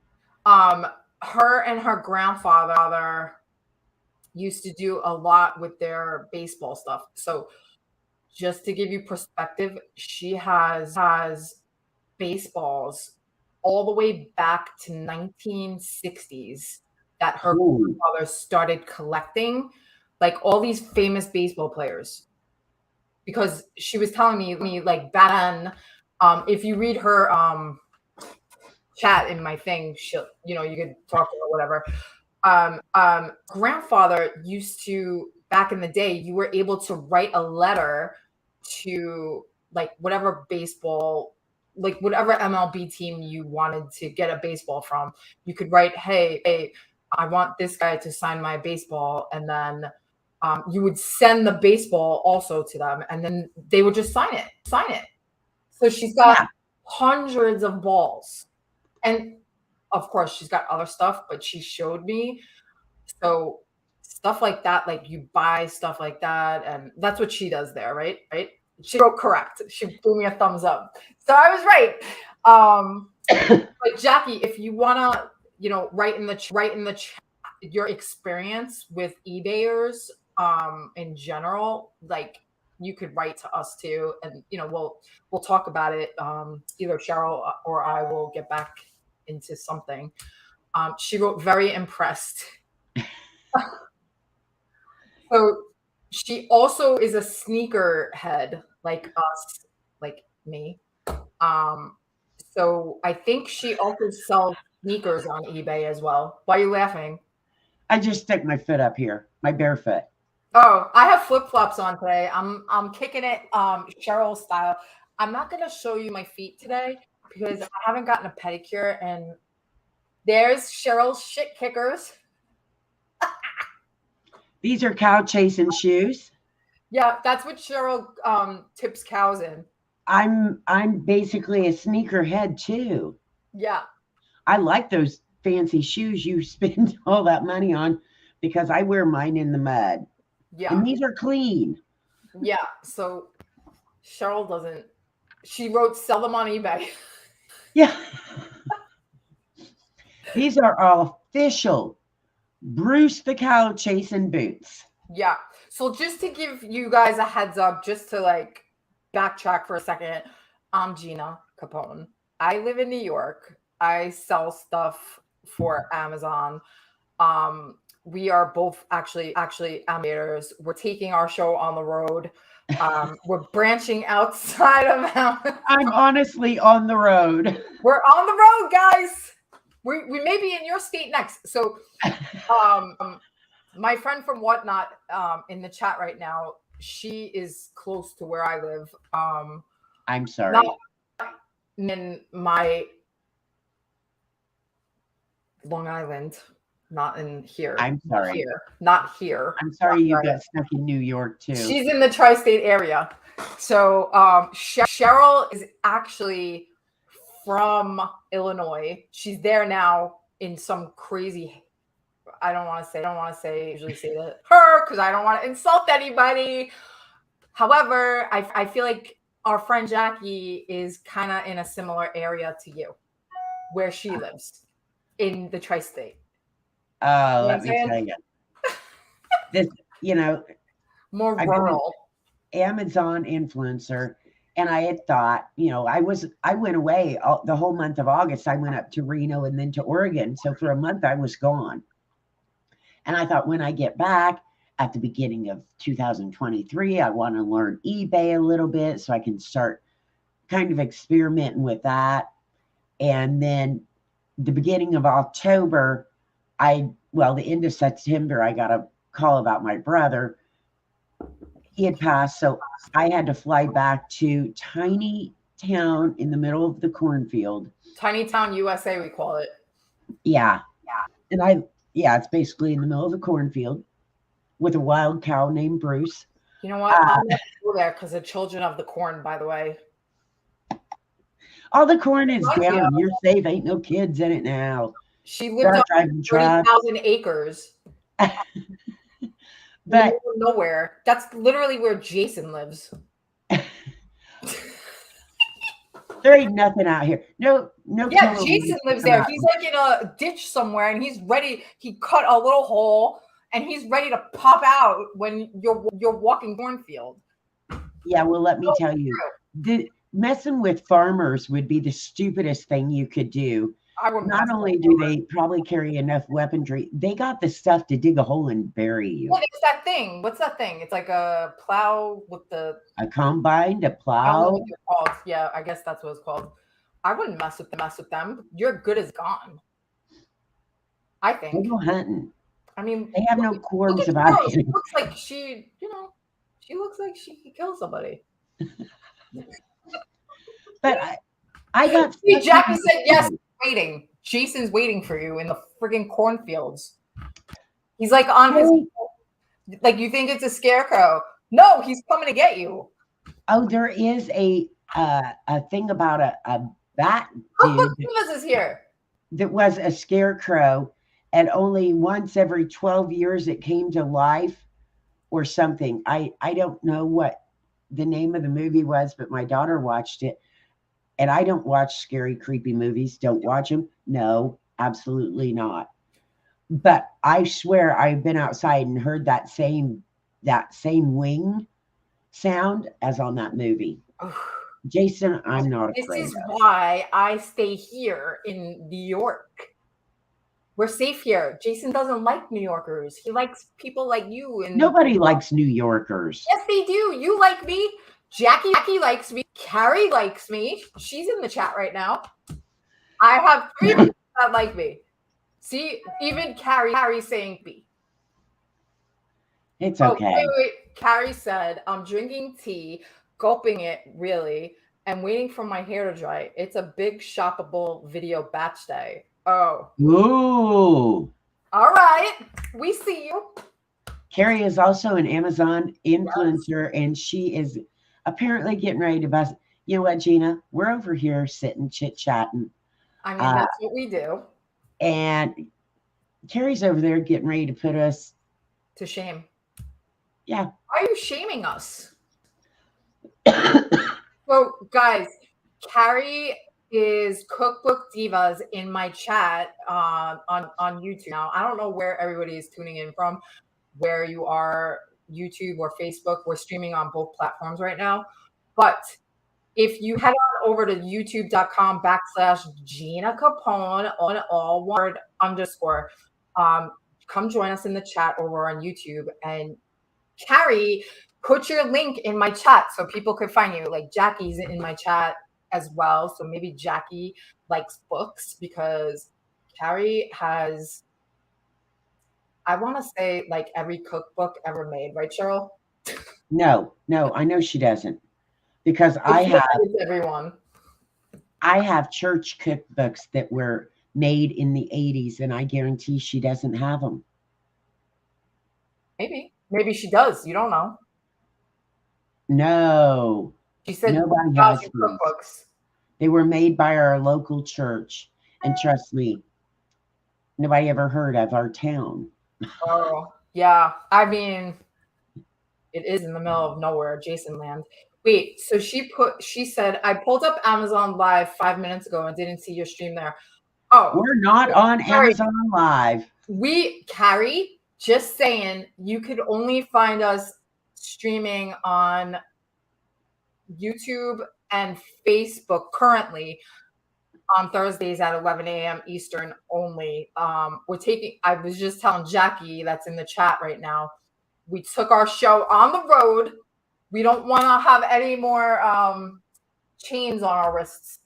Her and her grandfather used to do a lot with their baseball stuff. So just to give you perspective, she has baseballs all the way back to 1960s that her grandfather started collecting, like all these famous baseball players. Because she was telling me like back then, if you read her chat in my thing, she'll, you could talk to her, whatever. Grandfather used to, back in the day, you were able to write a letter to like whatever baseball, like whatever MLB team you wanted to get a baseball from. You could write, hey, I want this guy to sign my baseball. And then you would send the baseball also to them, and then they would just sign it. So she's got hundreds of balls. And of course, she's got other stuff, but she showed me. So stuff like that, like you buy stuff like that, and that's what she does there, right? Right? She wrote correct. She gave me a thumbs up. So I was right. But Jackie, if you wanna, write in the chat your experience with eBayers in general, like you could write to us too, and we'll talk about it. Either Sheryl or I will get back into something. She wrote very impressed. So she also is a sneaker head like us, like me. So I think she also sells sneakers on eBay as well. Why are you laughing? I just stuck my foot up here, my bare foot. Oh, I have flip-flops on today. I'm kicking it Sheryl style. I'm not gonna show you my feet today because I haven't gotten a pedicure, and there's Cheryl's shit kickers. These are cow chasing shoes. Yeah, that's what Sheryl tips cows in. I'm basically a sneakerhead too. Yeah. I like those fancy shoes you spend all that money on because I wear mine in the mud. Yeah. And these are clean. Yeah. So Sheryl doesn't. She wrote sell them on eBay. Yeah. These are all official Bruce the Cow chasing boots. Yeah. So just to give you guys a heads up, just to like backtrack for a second, I'm Gina Capone. I live in New York. I sell stuff for Amazon. We are both actually animators. We're taking our show on the road. We're branching outside of I'm honestly on the road. We're on the road, guys. We may be in your state next. So my friend from Whatnot in the chat right now, she is close to where I live. I'm sorry. Not in my Long Island, not in here. I'm sorry. Not here. I'm sorry you got stuck in New York too. She's in the tri-state area. So Sheryl is actually from Illinois. She's there now in some crazy, I don't want to say usually say that her because I don't want to insult anybody. However, I feel like our friend Jackie is kind of in a similar area to you, where she lives in the tri-state. Oh, let me tell you. This, more rural. Amazon influencer. And I had thought, I went away the whole month of August. I went up to Reno and then to Oregon. So for a month I was gone. And I thought when I get back at the beginning of 2023, I want to learn eBay a little bit so I can start kind of experimenting with that. And then the beginning of October, the end of September, I got a call about my brother. He had passed, so I had to fly back to tiny town in the middle of the cornfield. Tiny town USA, we call it. Yeah. And it's basically in the middle of the cornfield with a wild cow named Bruce. You know what? I'm going to go there because the children of the corn, by the way. All the corn is down. You're safe. Ain't no kids in it now. She lived on 30,000 acres. But nowhere. That's literally where Jason lives. There ain't nothing out here. No. Yeah, Jason lives there. He's like in a ditch somewhere, and he's ready. He cut a little hole, and he's ready to pop out when you're walking cornfield. Yeah, well, let me tell you, messing with farmers would be the stupidest thing you could do. Not only do they probably carry enough weaponry, they got the stuff to dig a hole and bury you. What is that thing? What's that thing? It's like a plow with a combine, a plow. Yeah, I guess that's what it's called. I wouldn't mess with them. You're good as gone. I think. They go hunting. I mean, they have no qualms about it. She looks like she looks like she could kill somebody. But I got. Jackie said yes. Waiting. Jason's waiting for you in the friggin' cornfields. He's like on his, like you think it's a scarecrow. No, he's coming to get you. Oh, there is a thing about a bat dude. Look, is here. That was a scarecrow, and only once every 12 years it came to life or something. I don't know what the name of the movie was, but my daughter watched it. And I don't watch scary, creepy movies. Don't watch them. No, absolutely not. But I swear I've been outside and heard that same wing sound as on that movie. Jason, I'm not This afraid is of. why I stay here in New York. We're safe here. Jason doesn't like New Yorkers. He likes people like you. And Nobody likes New Yorkers. yes, they do. You like me. Jackie likes me. Carrie likes me. She's in the chat right now. I have 3 people that like me. See, even Carrie's saying me. It's okay. Wait. Carrie said, I'm drinking tea, gulping it really, and waiting for my hair to dry. It's a big shoppable video batch day. Oh. Ooh. All right. We see you. Carrie is also an Amazon influencer, and she is apparently getting ready to bust. You know what, Gina? We're over here sitting, chit-chatting. I mean, that's what we do. And Carrie's over there getting ready to put us to shame. Yeah. Why are you shaming us? So, guys, Carrie is Cookbook Divas in my chat on YouTube now. I don't know where everybody is tuning in from, where you are, YouTube or Facebook. We're streaming on both platforms right now. But if you head on over to youtube.com/Gina Capone on all word underscore, come join us in the chat over on YouTube. And Carrie, put your link in my chat so people could find you. Like Jackie's in my chat as well. So maybe Jackie likes books because Carrie has, I want to say, like every cookbook ever made, right, Sheryl? No, I know she doesn't. Because I have church cookbooks that were made in the 80s, and I guarantee she doesn't have them. Maybe she does. You don't know. No. She said nobody has cookbooks. They were made by our local church. And trust me, nobody ever heard of our town. Oh, yeah. I mean, it is in the middle of nowhere, Jason land. Wait, so she said, I pulled up Amazon Live 5 minutes ago and didn't see your stream there. Oh, we're not on Carrie, Amazon Live. Carrie, just saying, you could only find us streaming on YouTube and Facebook currently on Thursdays at 11 a.m. Eastern only. I was just telling Jackie that's in the chat right now, we took our show on the road. We don't want to have any more chains on our wrists,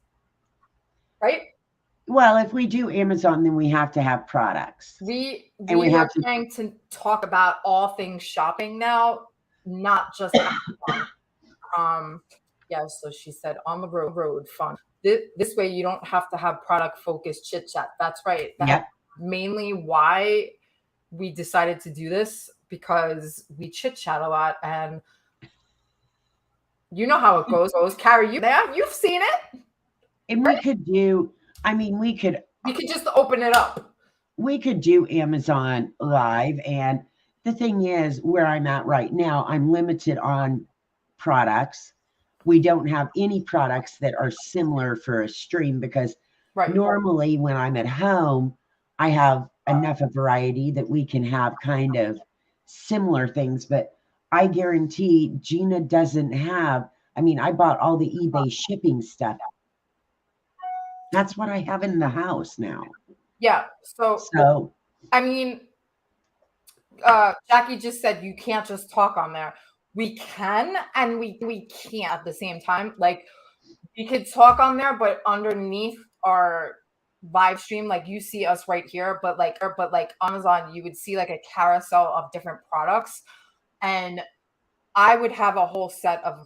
right? Well, if we do Amazon, then we have to have products. We are trying to talk about all things shopping now, not just Amazon. Yeah, so she said on the road fun. This way you don't have to have product focused chit chat. That's right. That's mainly why we decided to do this, because we chit chat a lot, and you know how it goes. Carrie, you've seen it. And we could do, we could just open it up. We could do Amazon Live. And the thing is, where I'm at right now, I'm limited on products. We don't have any products that are similar for a stream because normally when I'm at home, I have enough of variety that we can have kind of similar things. But I guarantee Gina doesn't have, I bought all the eBay shipping stuff. That's what I have in the house now. Yeah. So Jackie just said you can't just talk on there. We can and we can't at the same time. Like we could talk on there, but underneath our live stream, like you see us right here, but like Amazon, you would see like a carousel of different products, and I would have a whole set of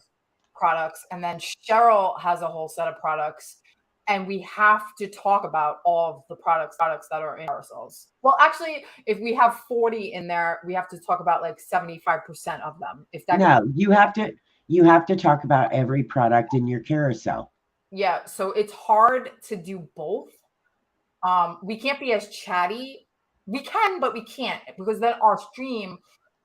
products, and then Sheryl has a whole set of products, and we have to talk about all of the products that are in ourselves. Well, actually, if we have 40 in there, we have to talk about like 75% of them. You have to talk about every product in your carousel. Yeah, so it's hard to do both. We can't be as chatty. We can, but we can't, because then our stream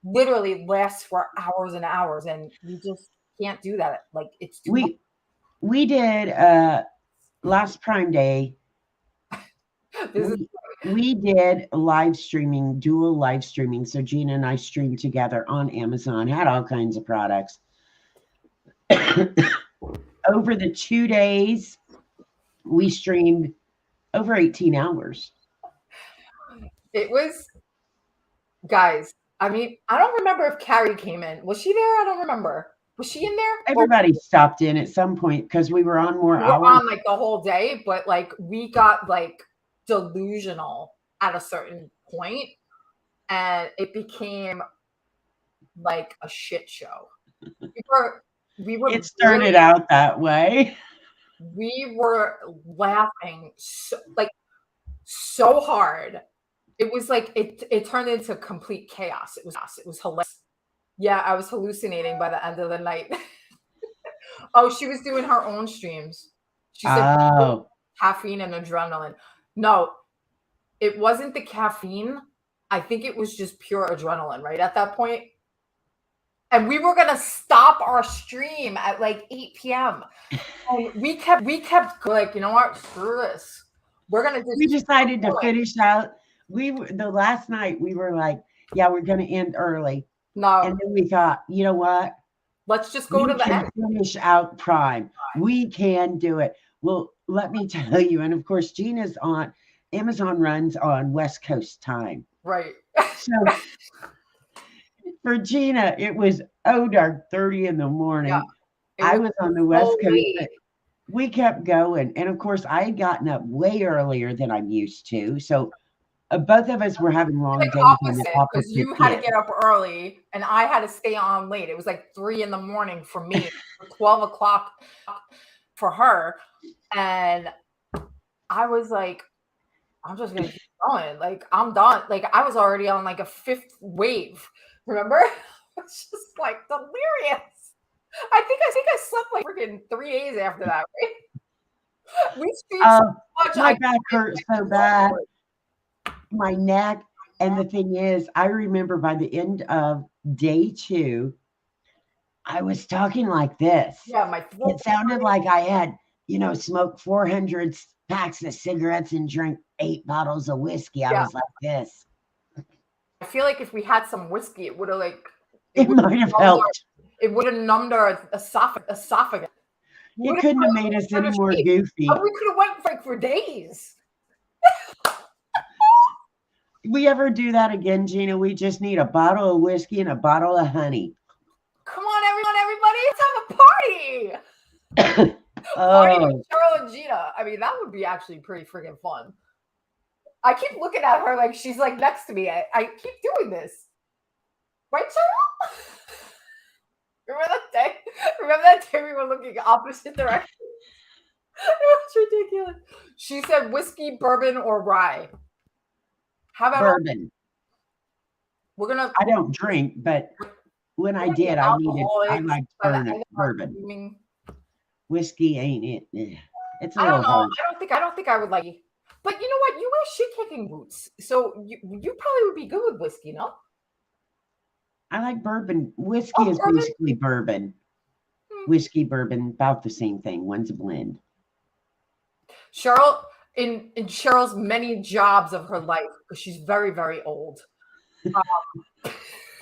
literally lasts for hours and hours, and we just can't do that. Like it's too much. We did last Prime Day. We did dual live streaming. So Gina and I streamed together on Amazon, had all kinds of products. Over the 2 days, we streamed over 18 hours. It was, guys. I mean, I don't remember if Carrie came in. Was she there? I don't remember. Was she in there? Or Everybody stopped in at some point because we were on more we were hours. on like the whole day, but like we got like delusional at a certain point, and it became like a shit show. We were It started really, out that way. we were laughing so hard. It was like it turned into complete chaos. It was hilarious. Yeah, I was hallucinating by the end of the night. Oh, she was doing her own streams. She said Oh, caffeine and adrenaline. No, it wasn't the caffeine. I think it was just pure adrenaline, right? At that point. And we were gonna stop our stream at like 8 p.m. And we kept like, you know what? Screw this. We're gonna just we decided to finish out. The last night we were like, yeah, we're going to end early. no. And then we thought, you know what? Let's just go We to the can end. finish out Prime. We can do it. Well, let me tell you, and of course, Gina's on Amazon runs on West Coast time. Right. So for Gina, it was dark 30 in the morning. Yeah, I was on the West Coast. late. We kept going. And of course, I had gotten up way earlier than I'm used to. So both of us were having long Like days on the opposite, because opposite you had to end. get up early and I had to stay on late. It was like 3 in the morning for me, 12 o'clock for her. And I was like, I'm just gonna keep going. Like, I'm done. Like, I was already on like a 5th wave. Remember? It's just like delirious. I think I slept like freaking 3 days after that, right? We streamed so much. My back hurt so bad, my neck. And the thing is, I remember by the end of day 2, I was talking like this. Yeah, my throat. It sounded like I had, smoked 400 packs of cigarettes and drank 8 bottles of whiskey. I was like this. I feel like if we had some whiskey, it would have like it might have helped. It would have numbed our esophagus. It couldn't have made us any more goofy. We could have went for days. We ever do that again, Gina? We just need a bottle of whiskey and a bottle of honey. Come on, everybody, let's have a party. Party with Sheryl and Gina. I mean, that would be actually pretty freaking fun. I keep looking at her like she's like next to me. I keep doing this. Right, Sheryl? Remember that day? Remember that day we were looking opposite directions? It was ridiculous. She said whiskey, bourbon, or rye. How about bourbon? I don't drink, but when I did, I liked bourbon. Whiskey ain't it? It's a little hard. I don't think I would like. But you know what? You wear shit-kicking boots, so you probably would be good with whiskey, no? I like bourbon. Whiskey is basically bourbon. Whiskey, bourbon, about the same thing. One's a blend. Sheryl, in Sheryl's many jobs of her life, because she's very, very old.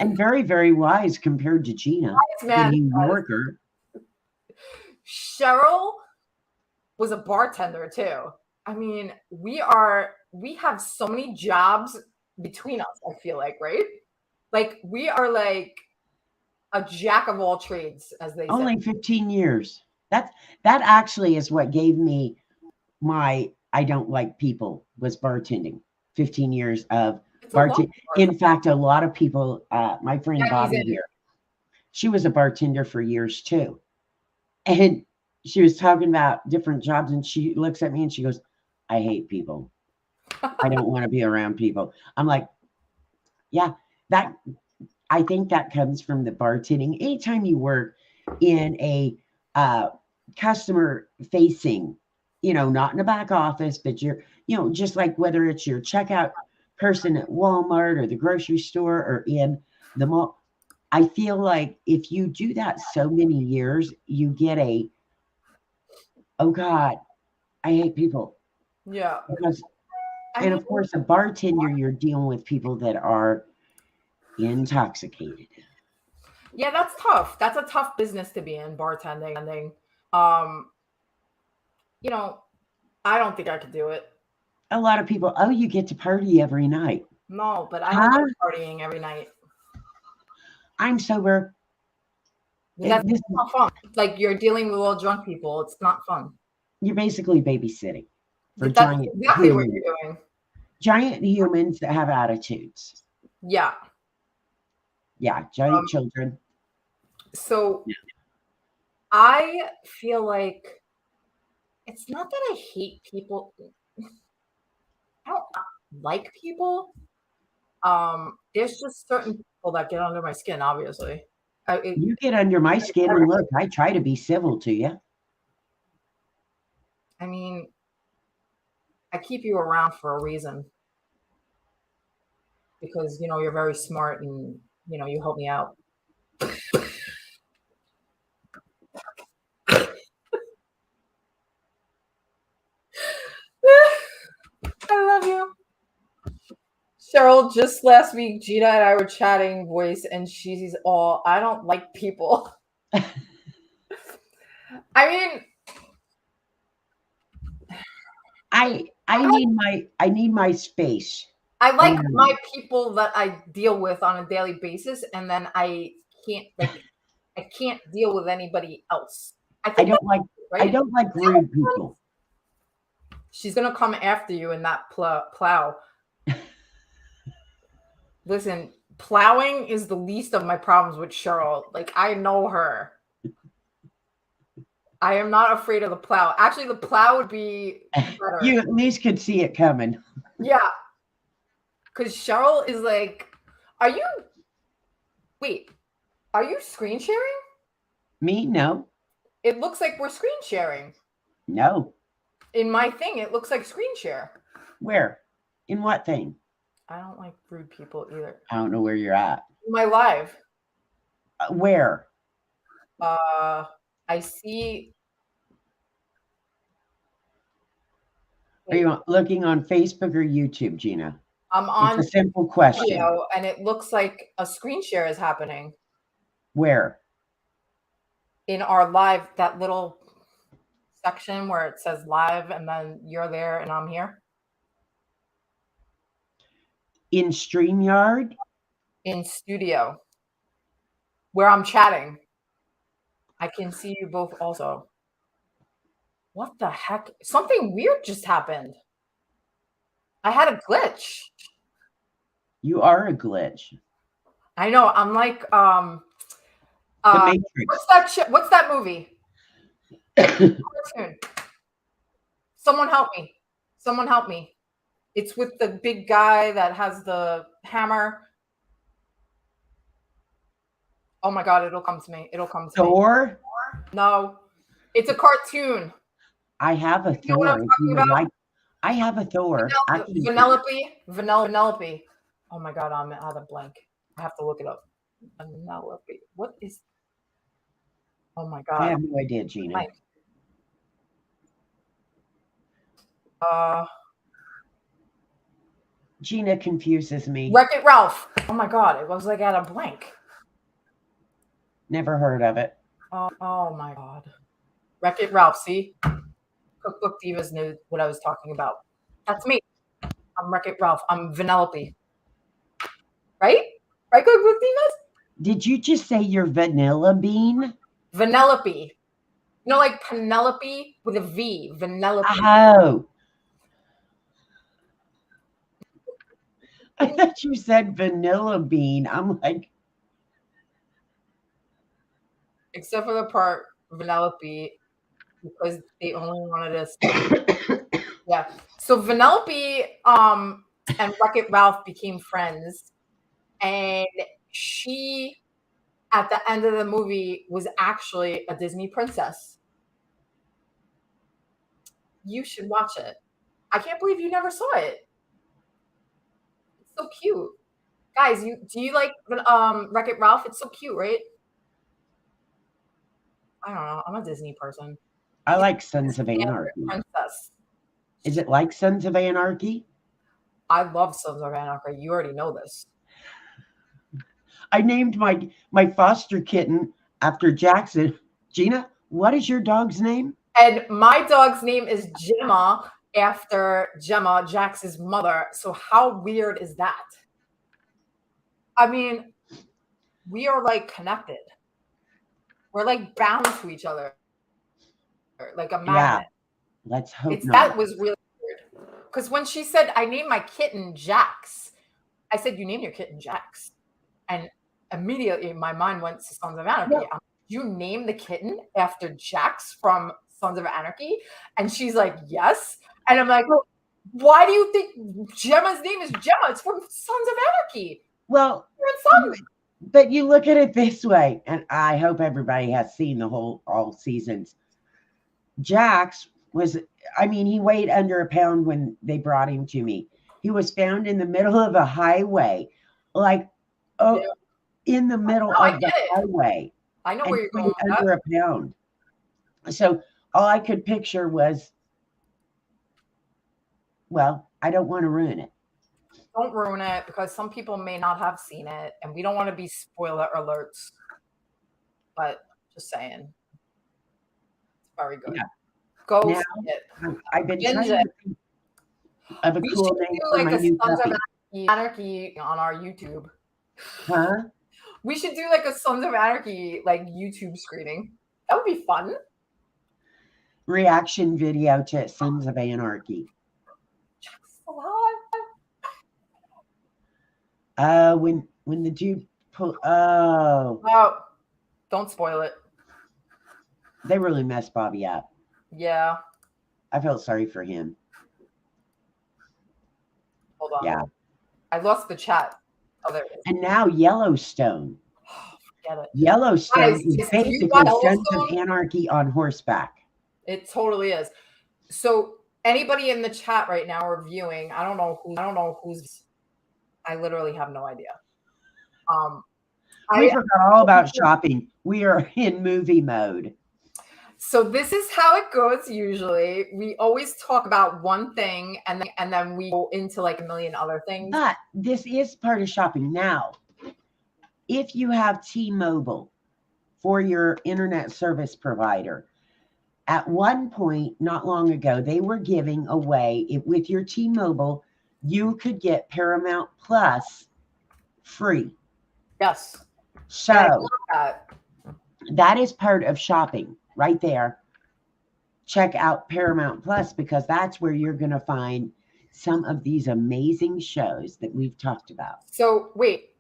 And very, very wise compared to Gina, the New Yorker. Sheryl was a bartender too. I mean, we have so many jobs between us, I feel like, right? Like we are like a jack of all trades, as they say. Only 15 years. That actually is what gave me my I don't like people was bartending. 15 years of bartending. In fact, a lot of people, my friend Bobby here, she was a bartender for years too. And she was talking about different jobs and she looks at me and she goes, I hate people. I don't want to be around people. I'm like, yeah, I think that comes from the bartending. Anytime you work in a customer facing, not in a back office, but you're, just like whether it's your checkout person at Walmart or the grocery store or in the mall, I feel like if you do that so many years, you get oh God, I hate people. Yeah. And of course, a bartender, you're dealing with people that are intoxicated. Yeah, that's tough. That's a tough business to be in, bartending. Um, you know, I don't think I could do it. A lot of people, oh, you get to party every night. No, but I don't Huh? like partying every night. I'm sober. That's This not fun. Like you're dealing with all drunk people. It's not fun. you're basically babysitting for That's giant exactly what humans. you're doing. Giant humans that have attitudes. Yeah. Yeah, giant children. So I feel like it's not that I hate people. I don't like people. There's just certain people that get under my skin, obviously. You get under my skin, and look, I try to be civil to you. I mean, I keep you around for a reason because you're very smart and you help me out. I love you. Sheryl, just last week, Gina and I were chatting voice, and she's all, I don't like people. I mean, I need my space. I like my people that I deal with on a daily basis, and then I can't deal with anybody else. I don't like right? I don't like rude people. She's gonna come after you in that plow. Listen, plowing is the least of my problems with Sheryl. Like I know her. I am not afraid of the plow. Actually, the plow would be better. You at least could see it coming. Yeah. Because Sheryl is like, are you screen sharing? Me? No. It looks like we're screen sharing. No. In my thing, it looks like screen share. Where? In what thing? I don't like rude people either. I don't know where you're at. My live. Where? I see. Are you looking on Facebook or YouTube, Gina? I'm on it's a simple question. Video, and it looks like a screen share is happening. Where? In our live, that little section where it says live, and then you're there and I'm here. In StreamYard? In studio. Where I'm chatting. I can see you both also. What the heck? Something weird just happened. I had a glitch. You are a glitch. I know. I'm like, The Matrix. What's that movie? Cartoon. Someone help me. Someone help me. It's with the big guy that has the hammer. Oh my God, it'll come to me. It'll come to me. Thor? No. It's a cartoon. I have a Thor. I have a Thor. Vanellope. Oh my God, I'm out of blank. I have to look it up. Vanellope. What is? Oh my God. I have no idea, Gina. Gina confuses me. Wreck-It Ralph. Oh my God, it was like at a blank. Never heard of it. Oh my God. Wreck-It Ralph. See? Cookbook Divas knew what I was talking about. That's me. I'm Wreck-It Ralph. I'm Vanellope. Right? Right, Cookbook Divas? Did you just say you're Vanilla Bean? Vanellope. Like Penelope with a V. Vanellope. Oh. I thought you said Vanilla Bean. I'm like. Except for the part Vanellope, because they only wanted us. Yeah. So Vanellope and Wreck-It Ralph became friends. And she, at the end of the movie, was actually a Disney princess. You should watch it. I can't believe you never saw it. It's so cute. Guys, do you like Wreck-It Ralph? It's so cute, right? I don't know. I'm a Disney person. I like Sons of Anarchy. Princess. Is it like Sons of Anarchy? I love Sons of Anarchy. You already know this. I named my foster kitten after Jackson. Gina, what is your dog's name? And my dog's name is Gemma after Gemma, Jax's mother. So how weird is that? I mean, we are like connected. We're like bound to each other, like a Yeah, magnet. let's hope It's not. that was really weird. Because when she said, I named my kitten Jax, I said, you named your kitten Jax. And immediately my mind went to Sons of Anarchy. Yeah. You named the kitten after Jax from Sons of Anarchy? And she's like, yes. And I'm like, why do you think Gemma's name is Gemma? It's from Sons of Anarchy. Well, but you look at it this way, and I hope everybody has seen all seasons. Jax was, I mean, he weighed under a pound when they brought him to me. He was found in the middle of a highway, like in the middle of the highway. I know where you're going with under a pound. So all I could picture was, well, I don't want to ruin it. Don't ruin it because some people may not have seen it, and we don't want to be spoiler alerts. But just saying, it's very good. Yeah. Go now, see it. I've been trying to think of a cool name for my new puppy. Anarchy on our YouTube. Huh? We should do like a Sons of Anarchy like YouTube screening. That would be fun. Reaction video to Sons of Anarchy. When the dude pull don't spoil it. They really messed Bobby up. Yeah. I felt sorry for him. Hold on. Yeah. I lost the chat. Oh, there it is. And now Yellowstone. Get it. Yellowstone is basically Sons of Anarchy on horseback. It totally is. So anybody in the chat right now or viewing, I don't know who's. I literally have no idea. We forgot all about shopping. We are in movie mode. So this is how it goes usually. We always talk about one thing and then we go into like a million other things. But this is part of shopping. Now, if you have T-Mobile for your internet service provider, at one point, not long ago, they were giving away, with your T-Mobile, you could get Paramount Plus free. Yes. So that is part of shopping right there. Check out Paramount Plus because that's where you're going to find some of these amazing shows that we've talked about. So wait,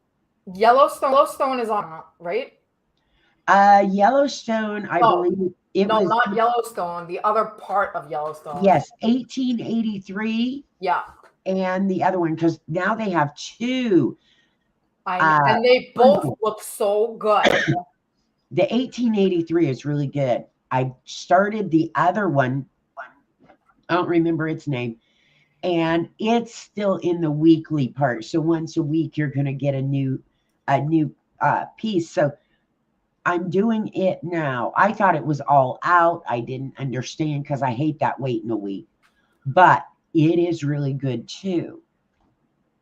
Yellowstone is on, right? Yellowstone, I believe it was. No, not Yellowstone. The other part of Yellowstone. Yes, 1883. Yeah. And the other one, because now they have two. And they both look so good. The 1883 is really good. I started the other one. I don't remember its name. And it's still in the weekly part. So once a week, you're going to get a new piece. So I'm doing it now. I thought it was all out. I didn't understand because I hate that waiting a week. But it is really good too.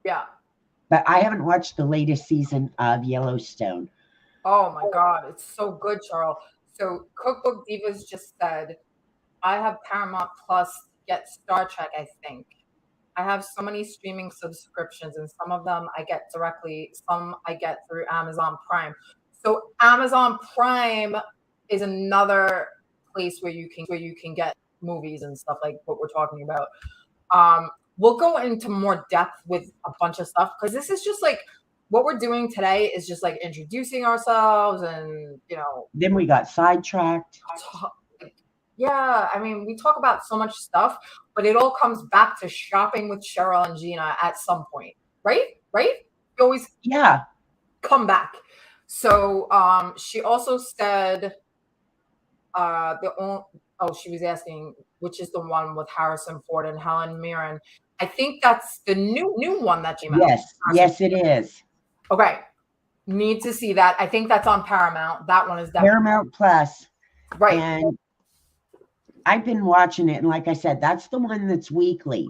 Yeah. But I haven't watched the latest season of Yellowstone. Oh my God, it's so good, Cheryl. So Cookbook Divas just said, I have Paramount Plus, get Star Trek, I think. I have so many streaming subscriptions, and some of them I get directly, some I get through Amazon Prime. So Amazon Prime is another place where you can get movies and stuff like what we're talking about. We'll go into more depth with a bunch of stuff because this is just like what we're doing today is just like introducing ourselves and, Then we got sidetracked. Yeah, I mean, we talk about so much stuff, but it all comes back to shopping with Sheryl and Gina at some point, right? We always come back. So she also said she was asking which is the one with Harrison Ford and Helen Mirren. I think that's the new one that came out. Yes, it is. Okay. Need to see that. I think that's on Paramount. That one is definitely Paramount Plus. Right. And I've been watching it. And like I said, that's the one that's weekly.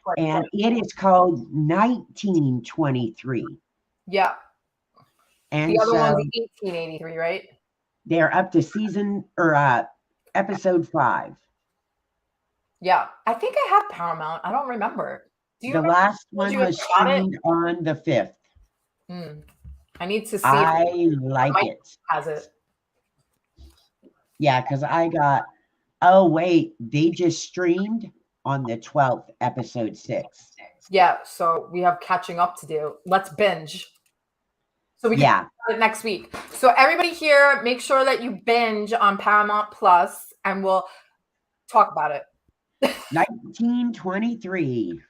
Right. And it is called 1923. Yeah. And the other so one's 1883, right? they're up to season or episode 5. Yeah, I think I have Paramount. I don't remember. Do you The remember last when one you was got it? streamed on the 5th. I need to see if I like Mike it. has it. Yeah, because I got, oh, wait, they just streamed on the 12th, episode 6. Yeah, so we have catching up to do. Let's binge. So we can Yeah. start it next week. So everybody here, make sure that you binge on Paramount Plus, and we'll talk about it. 1923.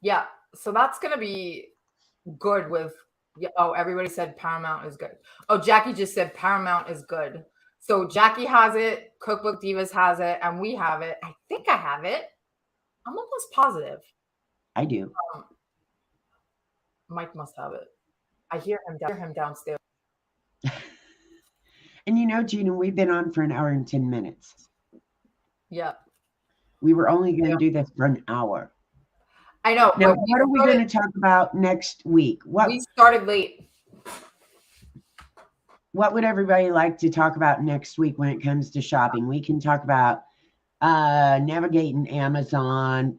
Yeah, so that's gonna be good with. Oh, everybody said Paramount is good. Oh, Jackie just said Paramount is good. So Jackie has it, Cookbook Divas has it, and we have it. I think I have it. I'm almost positive. I do. Mike must have it. I hear him downstairs. And you know, Gina, we've been on for an hour and 10 minutes. Yeah. We were only going to do this for an hour. I know. Now, what are we going to talk about next week? We started late. What would everybody like to talk about next week when it comes to shopping? We can talk about navigating Amazon,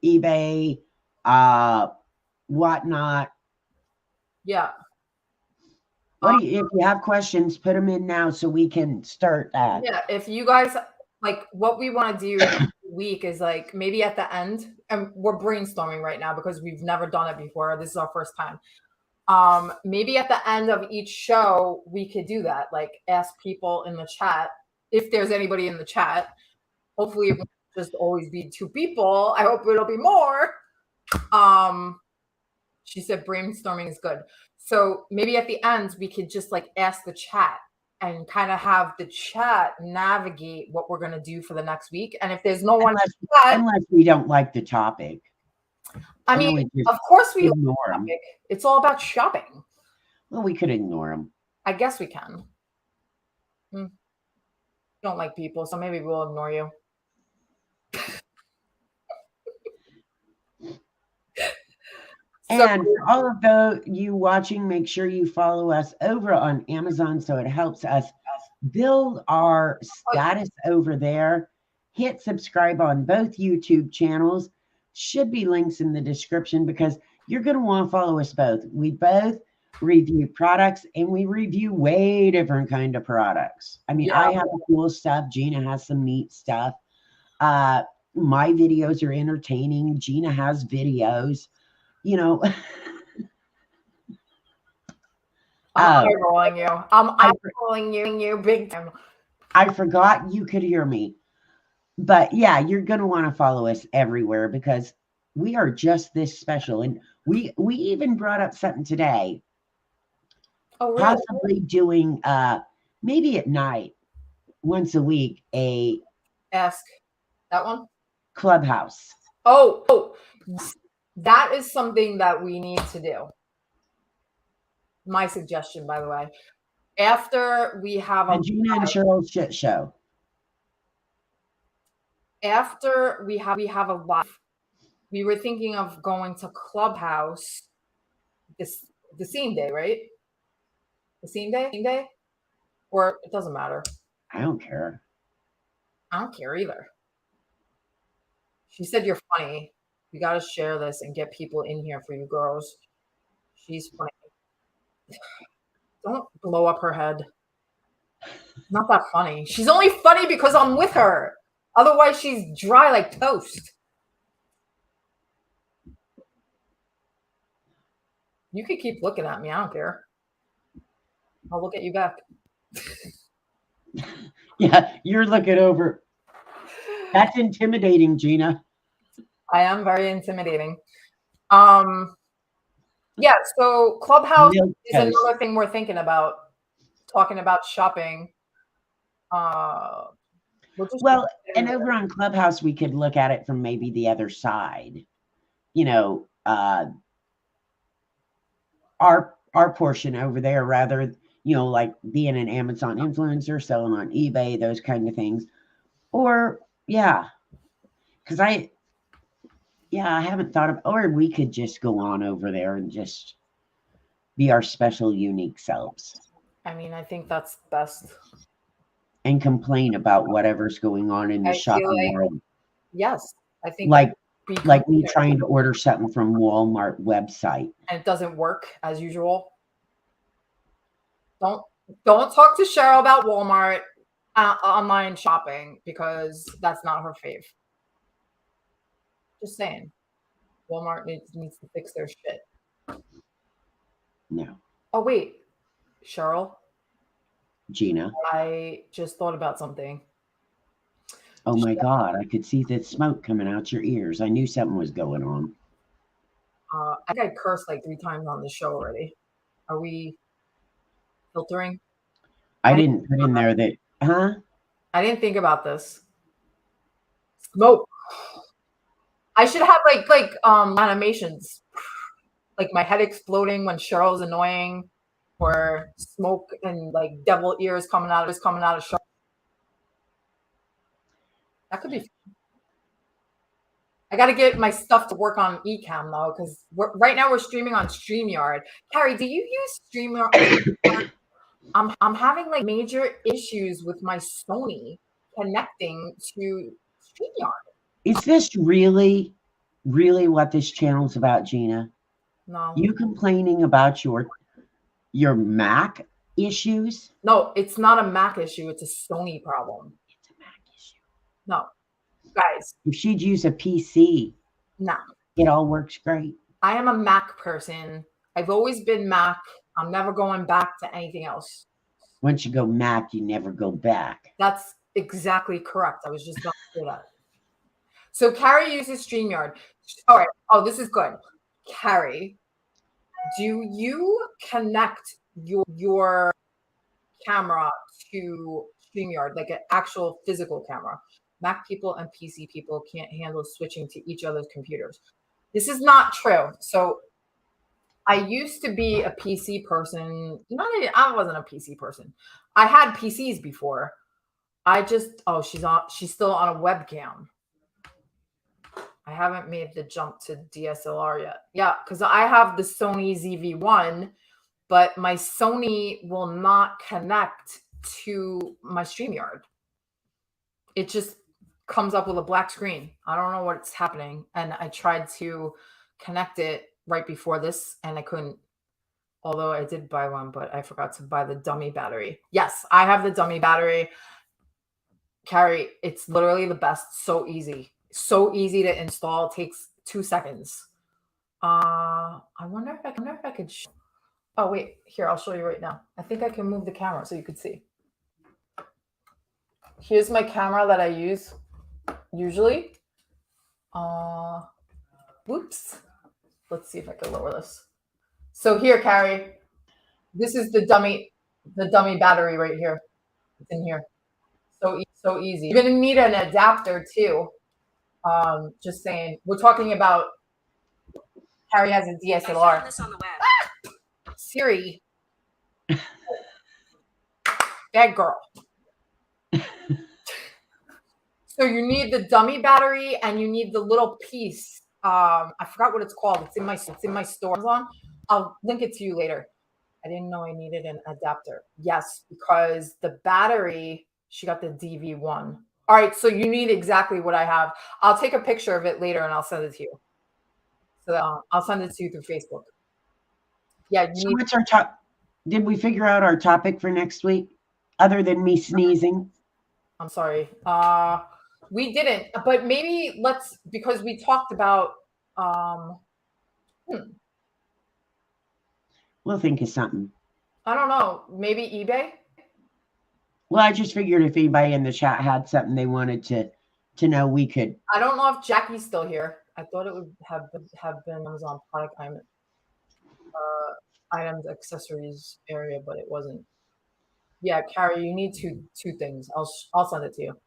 eBay, whatnot. Yeah. If you have questions, put them in now so we can start that. Yeah. If you guys like, what we want to do next week is like maybe at the end, and we're brainstorming right now because we've never done it before. This is our first time. Maybe at the end of each show, we could do that. Like ask people in the chat if there's anybody in the chat. Hopefully it won't just always be 2 people. I hope it'll be more. She said brainstorming is good. So maybe at the end we could just like ask the chat and kind of have the chat navigate what we're going to do for the next week. And if there's no one unless we don't like the topic. I mean, of course we ignore them. It's all about shopping. Well, we could ignore them. I guess we can. Don't like people, so maybe we'll ignore you. And for all of you watching, make sure you follow us over on Amazon so it helps us build our status over there. Hit subscribe on both YouTube channels. Should be links in the description because you're going to want to follow us both. We both review products and we review way different kind of products. I mean, I have the cool stuff. Gina has some neat stuff. My videos are entertaining. Gina has videos. You know, I'm eyeballing you. I'm eyeballing you big time. I forgot you could hear me. But yeah, you're going to want to follow us everywhere because we are just this special. And we even brought up something today. Oh, really? Possibly doing maybe at night, once a week, Ask that one? Clubhouse. Oh, that is something that we need to do. My suggestion, by the way. After we have a Gina and Sheryl shit show. After we have a live, we were thinking of going to Clubhouse the same day, right? The same day? Or it doesn't matter. I don't care. I don't care either. She said you're funny. We got to share this and get people in here for you girls. She's funny. Don't blow up her head. Not that funny. She's only funny because I'm with her. Otherwise, she's dry like toast. You could keep looking at me. I don't care. I'll look at you back. Yeah, you're looking over. That's intimidating, Gina. I am very intimidating. Yeah, so Clubhouse is another thing we're thinking about, talking about shopping. Well, and over on Clubhouse, we could look at it from maybe the other side. You know, our portion over there, rather, you know, like being an Amazon influencer, selling on eBay, those kind of things. Or, yeah, because I haven't thought of, or we could just go on over there and just be our special, unique selves. I mean, I think that's best. And complain about whatever's going on in the I feel shopping like, world. yes, I think Like be like me compared. trying to order something from Walmart website. And it doesn't work as usual. Don't talk to Sheryl about Walmart online shopping because that's not her fave. Just saying, Walmart needs to fix their shit. No. Oh wait, Sheryl, Gina. I just thought about something. Oh my God, I could see the smoke coming out your ears. I knew something was going on. I think I cursed like 3 times on the show already. Are we filtering? I didn't put in there that, huh? I didn't think about this. Smoke. I should have like animations, like my head exploding when Cheryl's annoying, or smoke and like devil ears coming out of Cheryl. That could be fun. I got to get my stuff to work on Ecamm though, because right now we're streaming on StreamYard. Carrie, do you use StreamYard? I'm having like major issues with my Sony connecting to StreamYard. Is this really what this channel's about, Gina? No. You complaining about your Mac issues? No, it's not a Mac issue. It's a Sony problem. It's a Mac issue. No, guys. If she'd use a PC, no, it all works great. I am a Mac person. I've always been Mac. I'm never going back to anything else. Once you go Mac, you never go back. That's exactly correct. I was just going to say that. So Carrie uses StreamYard. All right. Oh, this is good. Carrie, do you connect your camera to StreamYard, like an actual physical camera? Mac people and PC people can't handle switching to each other's computers. This is not true. So I used to be a PC person. I wasn't a PC person. I had PCs before. She's still on a webcam. I haven't made the jump to DSLR yet. Yeah, because I have the Sony ZV-1, but my Sony will not connect to my StreamYard. It just comes up with a black screen. I don't know what's happening. And I tried to connect it right before this and I couldn't. Although I did buy one, but I forgot to buy the dummy battery. Yes, I have the dummy battery. Carrie, it's literally the best. So easy. So easy to install. It takes 2 seconds. I wonder if I could. Oh, wait. Here, I'll show you right now. I think I can move the camera so you could see. Here's my camera that I use usually. Whoops. Let's see if I can lower this. So here, Carrie, this is the dummy battery right here. It's in here. So easy. You're gonna need an adapter too. Just saying. We're talking about Carrie has a DSLR. I found this on the web. Siri. Bad girl. So you need the dummy battery and you need the little piece. I forgot what it's called. It's in my store. Amazon. I'll link it to you later. I didn't know I needed an adapter. Yes, because the battery, she got the DV-1. All right, so you need exactly what I have. I'll take a picture of it later and I'll send it to you. So I'll send it to you through Facebook. Yeah. What's our top? Did we figure out our topic for next week, other than me sneezing? I'm sorry. We didn't, but maybe because we talked about. We'll think of something. I don't know. Maybe eBay. Well, I just figured if anybody in the chat had something they wanted to know, we could. I don't know if Jackie's still here. I thought it would have been Amazon product items, accessories area, but it wasn't. Yeah, Carrie, you need two things. I'll send it to you.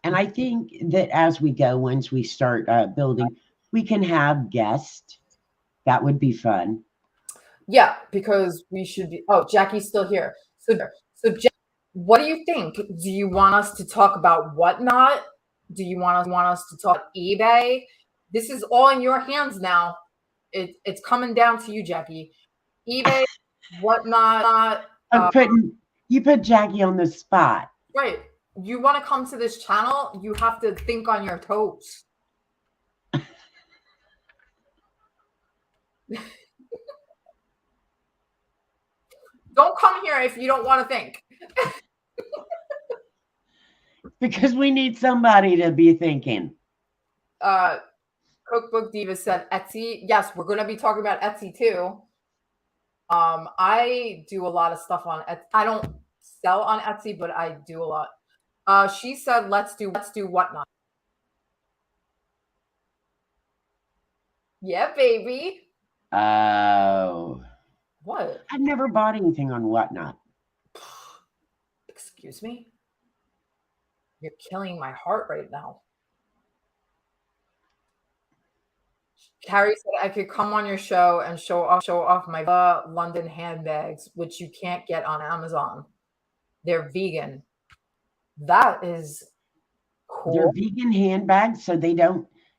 And I think that as we go, once we start building, we can have guests. That would be fun. Yeah, because we should be. Oh, Jackie's still here. So Jack, what do you think? Do you want us to talk about Whatnot? Do you want us to talk eBay? This is all in your hands now. It's coming down to you, Jackie. eBay, whatnot. You put Jackie on the spot. Right. You want to come to this channel, you have to think on your toes. Don't come here if you don't want to think. Because we need somebody to be thinking. Cookbook Diva said Etsy. Yes, we're going to be talking about Etsy too. I do a lot of stuff on Etsy. I don't sell on Etsy, but I do a lot. She said, let's do whatnot. Yeah, baby. Oh. What? I've never bought anything on Whatnot. Excuse me? You're killing my heart right now. Carrie said I could come on your show and show off my London handbags, which you can't get on Amazon. They're vegan. That is cool. They're vegan handbags, so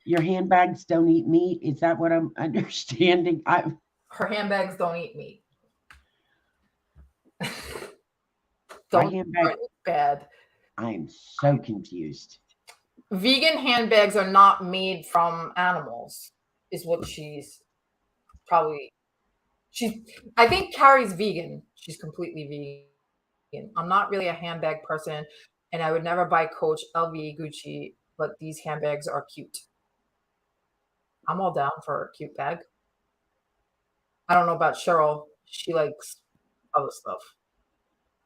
your handbags don't eat meat. Is that what I'm understanding? Her handbags don't eat meat. Bad. I'm so confused. Vegan handbags are not made from animals, is what she's probably. I think Carrie's vegan. She's completely vegan. I'm not really a handbag person, and I would never buy Coach, LV, Gucci, but these handbags are cute. I'm all down for a cute bag. I don't know about Sheryl. She likes other stuff.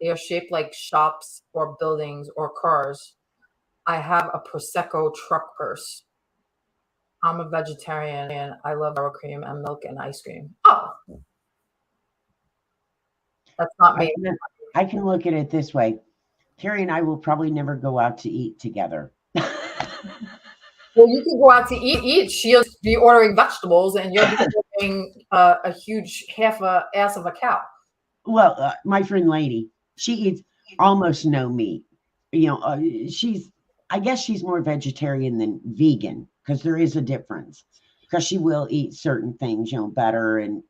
They are shaped like shops or buildings or cars. I have a Prosecco truck purse. I'm a vegetarian and I love sour cream and milk and ice cream. Oh, that's not me. I can look at it this way. Carrie and I will probably never go out to eat together. Well, you can go out to eat. She'll be ordering vegetables and you'll be ordering a huge half a ass of a cow. Well, my friend Lady, she eats almost no meat. You know, I guess she's more vegetarian than vegan because there is a difference. Because she will eat certain things, you know, butter and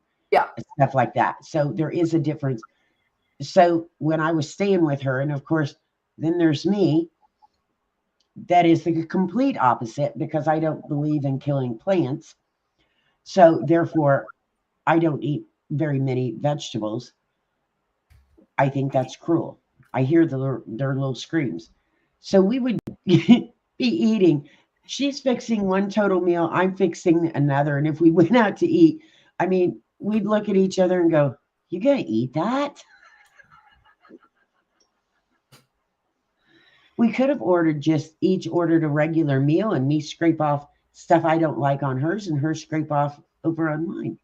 stuff like that. So there is a difference. So when I was staying with her, and of course, then there's me, that is the complete opposite because I don't believe in killing plants. So therefore, I don't eat very many vegetables. I think that's cruel. I hear their little screams. So we would be eating. She's fixing one total meal. I'm fixing another. And if we went out to eat, I mean, we'd look at each other and go, "You gonna eat that?" We could have each ordered a regular meal and me scrape off stuff I don't like on hers and her scrape off over on mine.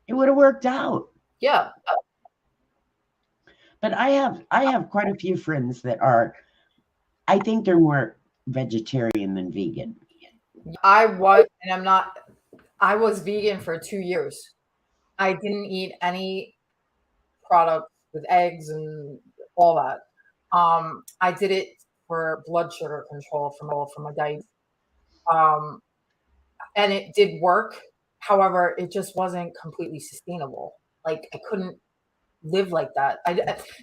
It would have worked out. Yeah. But I have quite a few friends that are, I think they're more vegetarian than vegan. I was vegan for 2 years. I didn't eat any products with eggs and all that. I did it for blood sugar control from my diet. And it did work. However, it just wasn't completely sustainable. Like I couldn't live like that.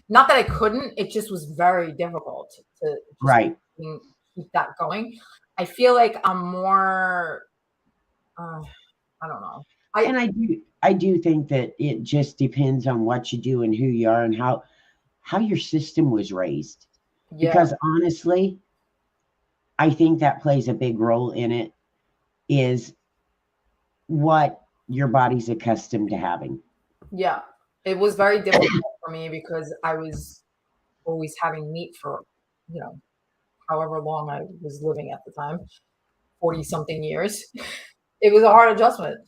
Not that I couldn't, it just was very difficult to keep that going. I feel like I'm more I don't know. I do think that it just depends on what you do and who you are and how your system was raised. Yeah. Because honestly, I think that plays a big role in it, is what your body's accustomed to having. Yeah. It was very difficult for me because I was always having meat for, you know, however long I was living at the time, 40 something years. It was a hard adjustment.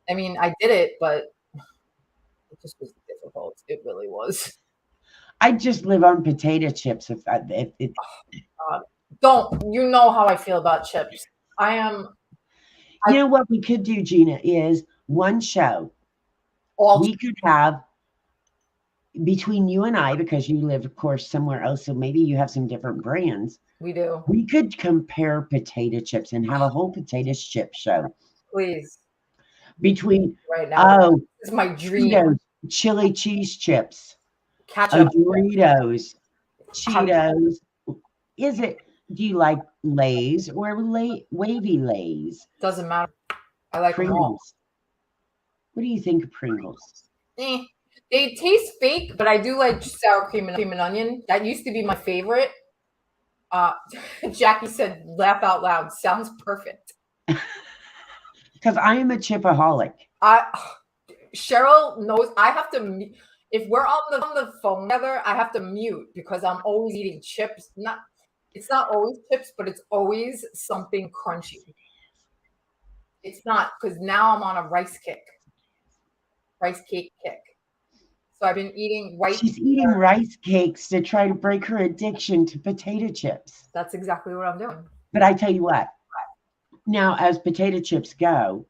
I mean, I did it, but it just was difficult. It really was. I just live on potato chips. Don't you know how I feel about chips? You know what we could do, Gina, is one show. We could have between you and I, because you live, of course, somewhere else, so maybe you have some different brands. We do. We could compare potato chips and have a whole potato chip show. Please. between right now. oh This is my dream. Cheetos, chili cheese chips, Ketchup. Doritos, Have- Cheetos. Is it? Do you like Lay's or wavy Lay's? Doesn't matter. I like them all. Pringles. What do you think of Pringles? They taste fake, but I do like sour cream and onion. That used to be my favorite. Jackie said, "Laugh out loud." Sounds perfect. Because I am a chipaholic. Sheryl knows I have to. If we're on the phone together, I have to mute because I'm always eating chips. It's not always chips, but it's always something crunchy. It's not, because now I'm on a rice cake kick. So I've been eating white. She's eating rice cakes to try to break her addiction to potato chips. That's exactly what I'm doing. But I tell you what, now as potato chips go,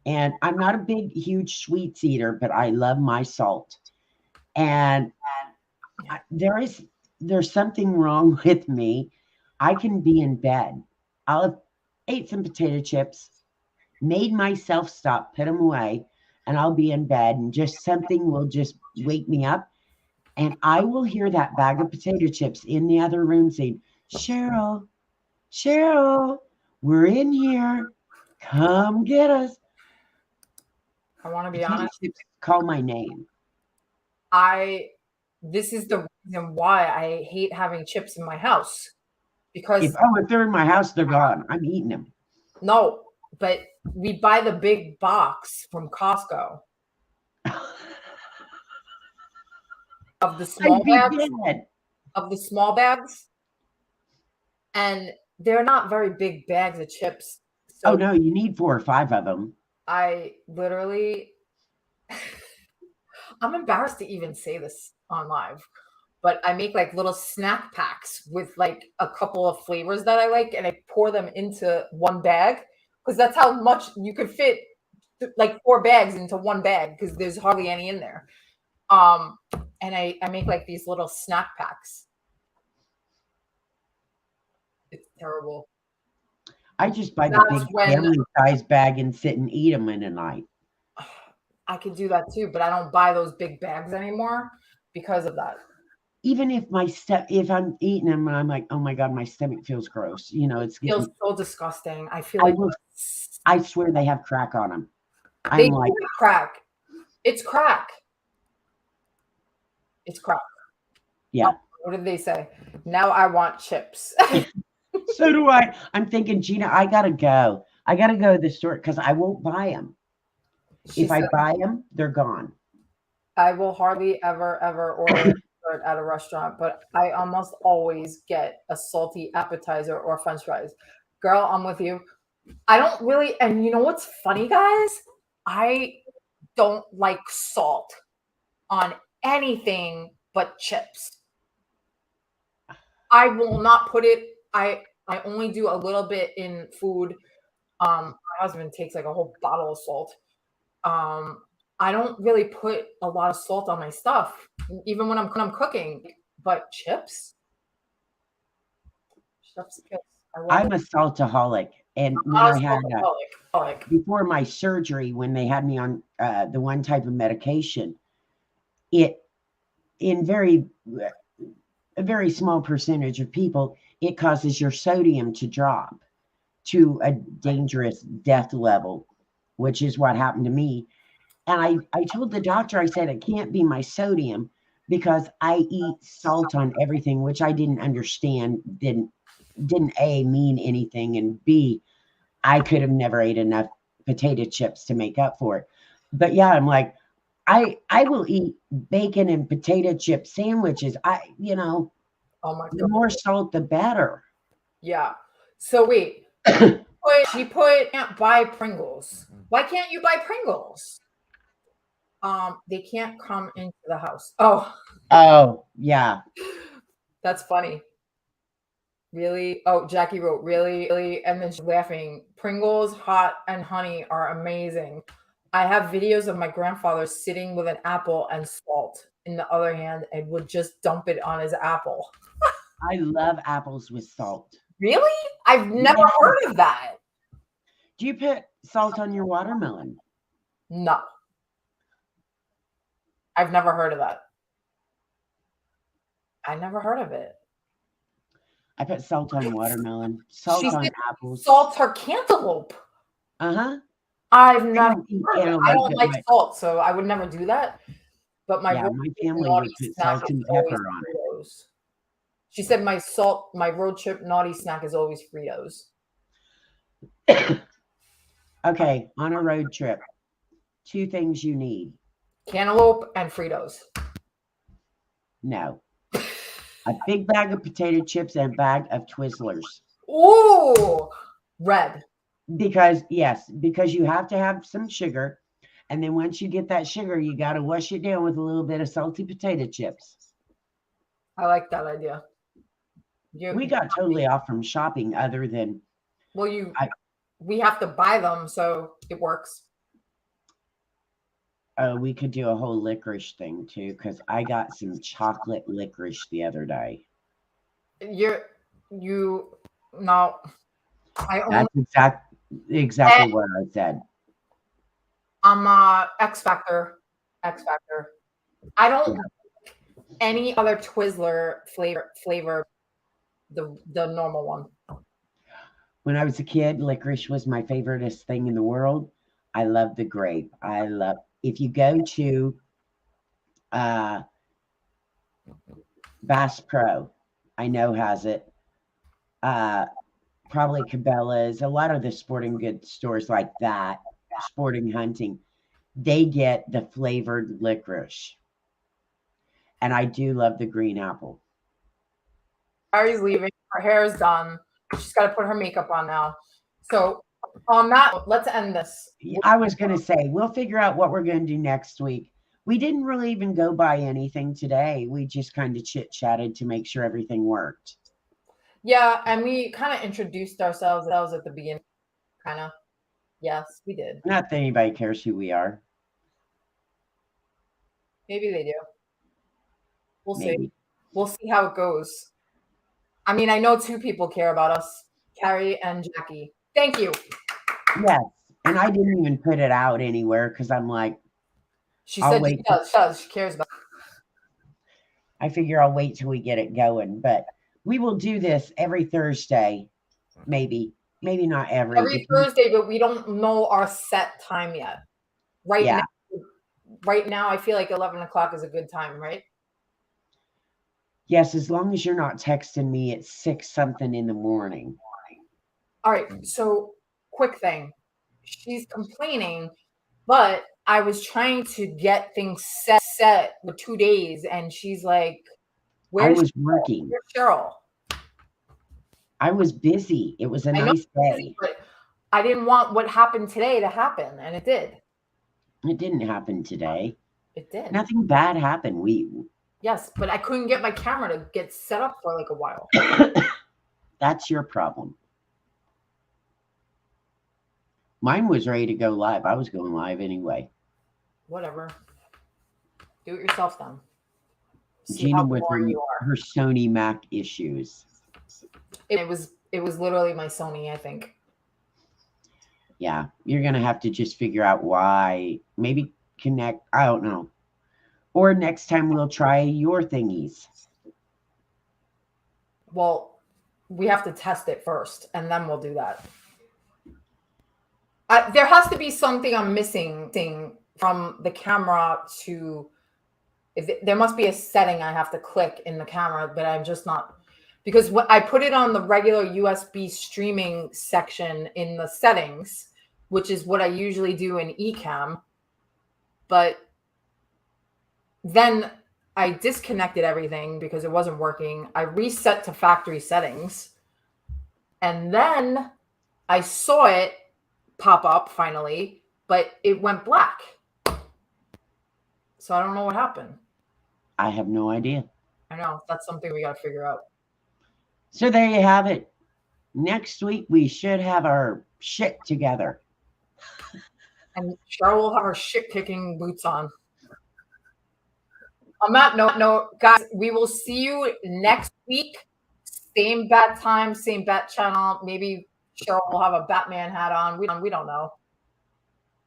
and I'm not a big, huge sweets eater, but I love my salt. And there's something wrong with me. I can be in bed. I'll have ate some potato chips, made myself stop, put them away, and I'll be in bed, and just something will just wake me up. And I will hear that bag of potato chips in the other room saying, Sheryl, we're in here. Come get us. I want to be Potato honest. chips call my name. This is the reason why I hate having chips in my house. Because if they're in my house, they're gone. I'm eating them. No, but we buy the big box from Costco of the small bags. And they're not very big bags of chips. So no, you need 4 or 5 of them. I literally, I'm embarrassed to even say this on live, but I make like little snack packs with like a couple of flavors that I like, and I pour them into one bag, because that's how much you could fit, like 4 bags into one bag, because there's hardly any in there. And I make like these little snack packs. It's terrible. I just buy the big family size bag and sit and eat them in a night. I could do that too, but I don't buy those big bags anymore because of that. Even if if I'm eating them and I'm like, oh my God, my stomach feels gross. You know, it feels so disgusting. I feel like I swear they have crack on them. They do have crack. It's crack. It's crack. Yeah. What did they say? Now I want chips. So do I. I'm thinking, Gina, I gotta go. I gotta go to the store because I won't buy them. If I buy them, they're gone. I will hardly ever order at a restaurant, but I almost always get a salty appetizer or French fries. Girl, I'm with you. I don't really, and you know what's funny, guys? I don't like salt on anything but chips. I will not put it. I only do a little bit in food. My husband takes like a whole bottle of salt. I don't really put a lot of salt on my stuff, even when I'm cooking. But chips. I'm a saltaholic, and when I had before my surgery, when they had me on the one type of medication, a very small percentage of people, it causes your sodium to drop to a dangerous death level, which is what happened to me. And I told the doctor, I said, it can't be my sodium because I eat salt on everything, which I didn't understand, didn't A, mean anything, and B, I could have never ate enough potato chips to make up for it. But yeah, I'm like, I will eat bacon and potato chip sandwiches. Oh my God. The more salt, the better. Yeah. So wait, she can't buy Pringles. Why can't you buy Pringles? They can't come into the house. Oh, yeah. That's funny. Really? Oh, Jackie wrote, really? And then she's laughing. Pringles, hot and honey are amazing. I have videos of my grandfather sitting with an apple and salt in the other hand and would just dump it on his apple. I love apples with salt. Really? I've never heard of that. Do you put salt on your watermelon? No. I've never heard of that. I never heard of it. I put salt on watermelon, salt on apples. Salt her cantaloupe. Uh-huh. I've never don't eat heard of it. I cantaloupe, don't but like salt, so I would never do that. But my yeah, road my trip family naughty would put snack salt is and always pepper on it. Fritos. She said my road trip naughty snack is always Fritos. Okay, on a road trip, 2 things you need. Cantaloupe and Fritos. No. A big bag of potato chips and a bag of Twizzlers. Ooh, red. Because you have to have some sugar. And then once you get that sugar, you got to wash it down with a little bit of salty potato chips. I like that idea. We got totally off from shopping other than... Well, we have to buy them, so it works. We could do a whole licorice thing, too, because I got some chocolate licorice the other day. No. That's exactly what I said. I'm X Factor. I don't like any other Twizzler flavor, the normal one. When I was a kid, licorice was my favoriteest thing in the world. I love the grape. If you go to Bass Pro, I know has it. Probably Cabela's, a lot of the sporting goods stores like that, Sporting Hunting, they get the flavored licorice. And I do love the green apple. Ari's leaving. Her hair is done. She's got to put her makeup on now. So on that, let's end this. I was going to say, we'll figure out what we're going to do next week. We didn't really even go by anything today. We just kind of chit-chatted to make sure everything worked. Yeah, and we kind of introduced ourselves at the beginning. Kind of. Yes, we did. Not that anybody cares who we are. Maybe they do. We'll Maybe. see. We'll see how it goes. I mean, I know 2 people care about us, Carrie and Jackie. Thank you. Yes, and I didn't even put it out anywhere because I'm like, she said she does. She cares about it. I figure I'll wait till we get it going, but we will do this every Thursday, maybe not every Thursday, but we don't know our set time yet. Right now, I feel like 11 o'clock is a good time, right? Yes, as long as you're not texting me at 6 something in the morning. All right. So quick thing. She's complaining, but I was trying to get things set for 2 days. And she's like, I was working. Where's Sheryl? I was busy. It was a nice day. But I didn't want what happened today to happen. And it did. It didn't happen today. It did. Nothing bad happened. Yes, but I couldn't get my camera to get set up for like a while. That's your problem. Mine was ready to go live. I was going live anyway. Whatever. Do it yourself then. Gina with her Sony Mac issues. It was literally my Sony, I think. Yeah, you're going to have to just figure out why. Maybe connect. I don't know. Or next time we'll try your thingies. Well, we have to test it first, and then we'll do that. There has to be something I'm missing from the camera to... there must be a setting I have to click in the camera, but I'm just not... Because I put it on the regular USB streaming section in the settings, which is what I usually do in Ecamm. But then I disconnected everything because it wasn't working. I reset to factory settings. And then I saw it pop up finally, but it went black. So I don't know what happened. I have no idea. I know. That's something we got to figure out. So there you have it. Next week, we should have our shit together. And Sheryl will have her shit-kicking boots on. On that note, guys, we will see you next week. Same bat time, same bat channel. Maybe Sheryl will have a Batman hat on. We don't know.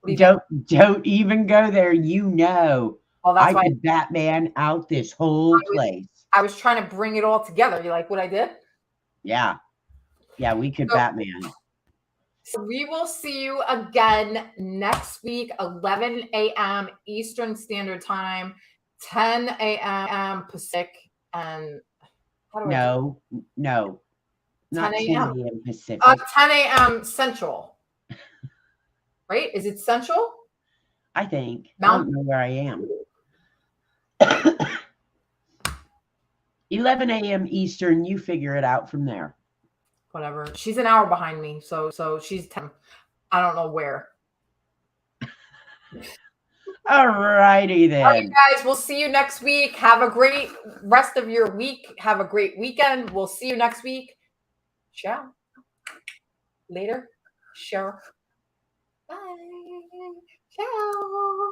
What do you think? Don't even go there. You know, Oh, that's I why could Batman out this whole place. I was trying to bring it all together. You like what I did? Yeah. Yeah, we could So, Batman. so we will see you again next week, 11 a.m. Eastern Standard Time, 10 a.m. Pacific, and how do I do No, 10 not 10 a.m. a.m. Pacific. 10 a.m. Central, right? Is it Central? I think. I Mountain? don't know where I am. 11 a.m. Eastern. You figure it out from there. Whatever. She's an hour behind me, so she's 10. I don't know where. All righty All right, then. guys, we'll see you next week. Have a great rest of your week. Have a great weekend. We'll see you next week. Ciao. Later. Sure. Bye. Ciao.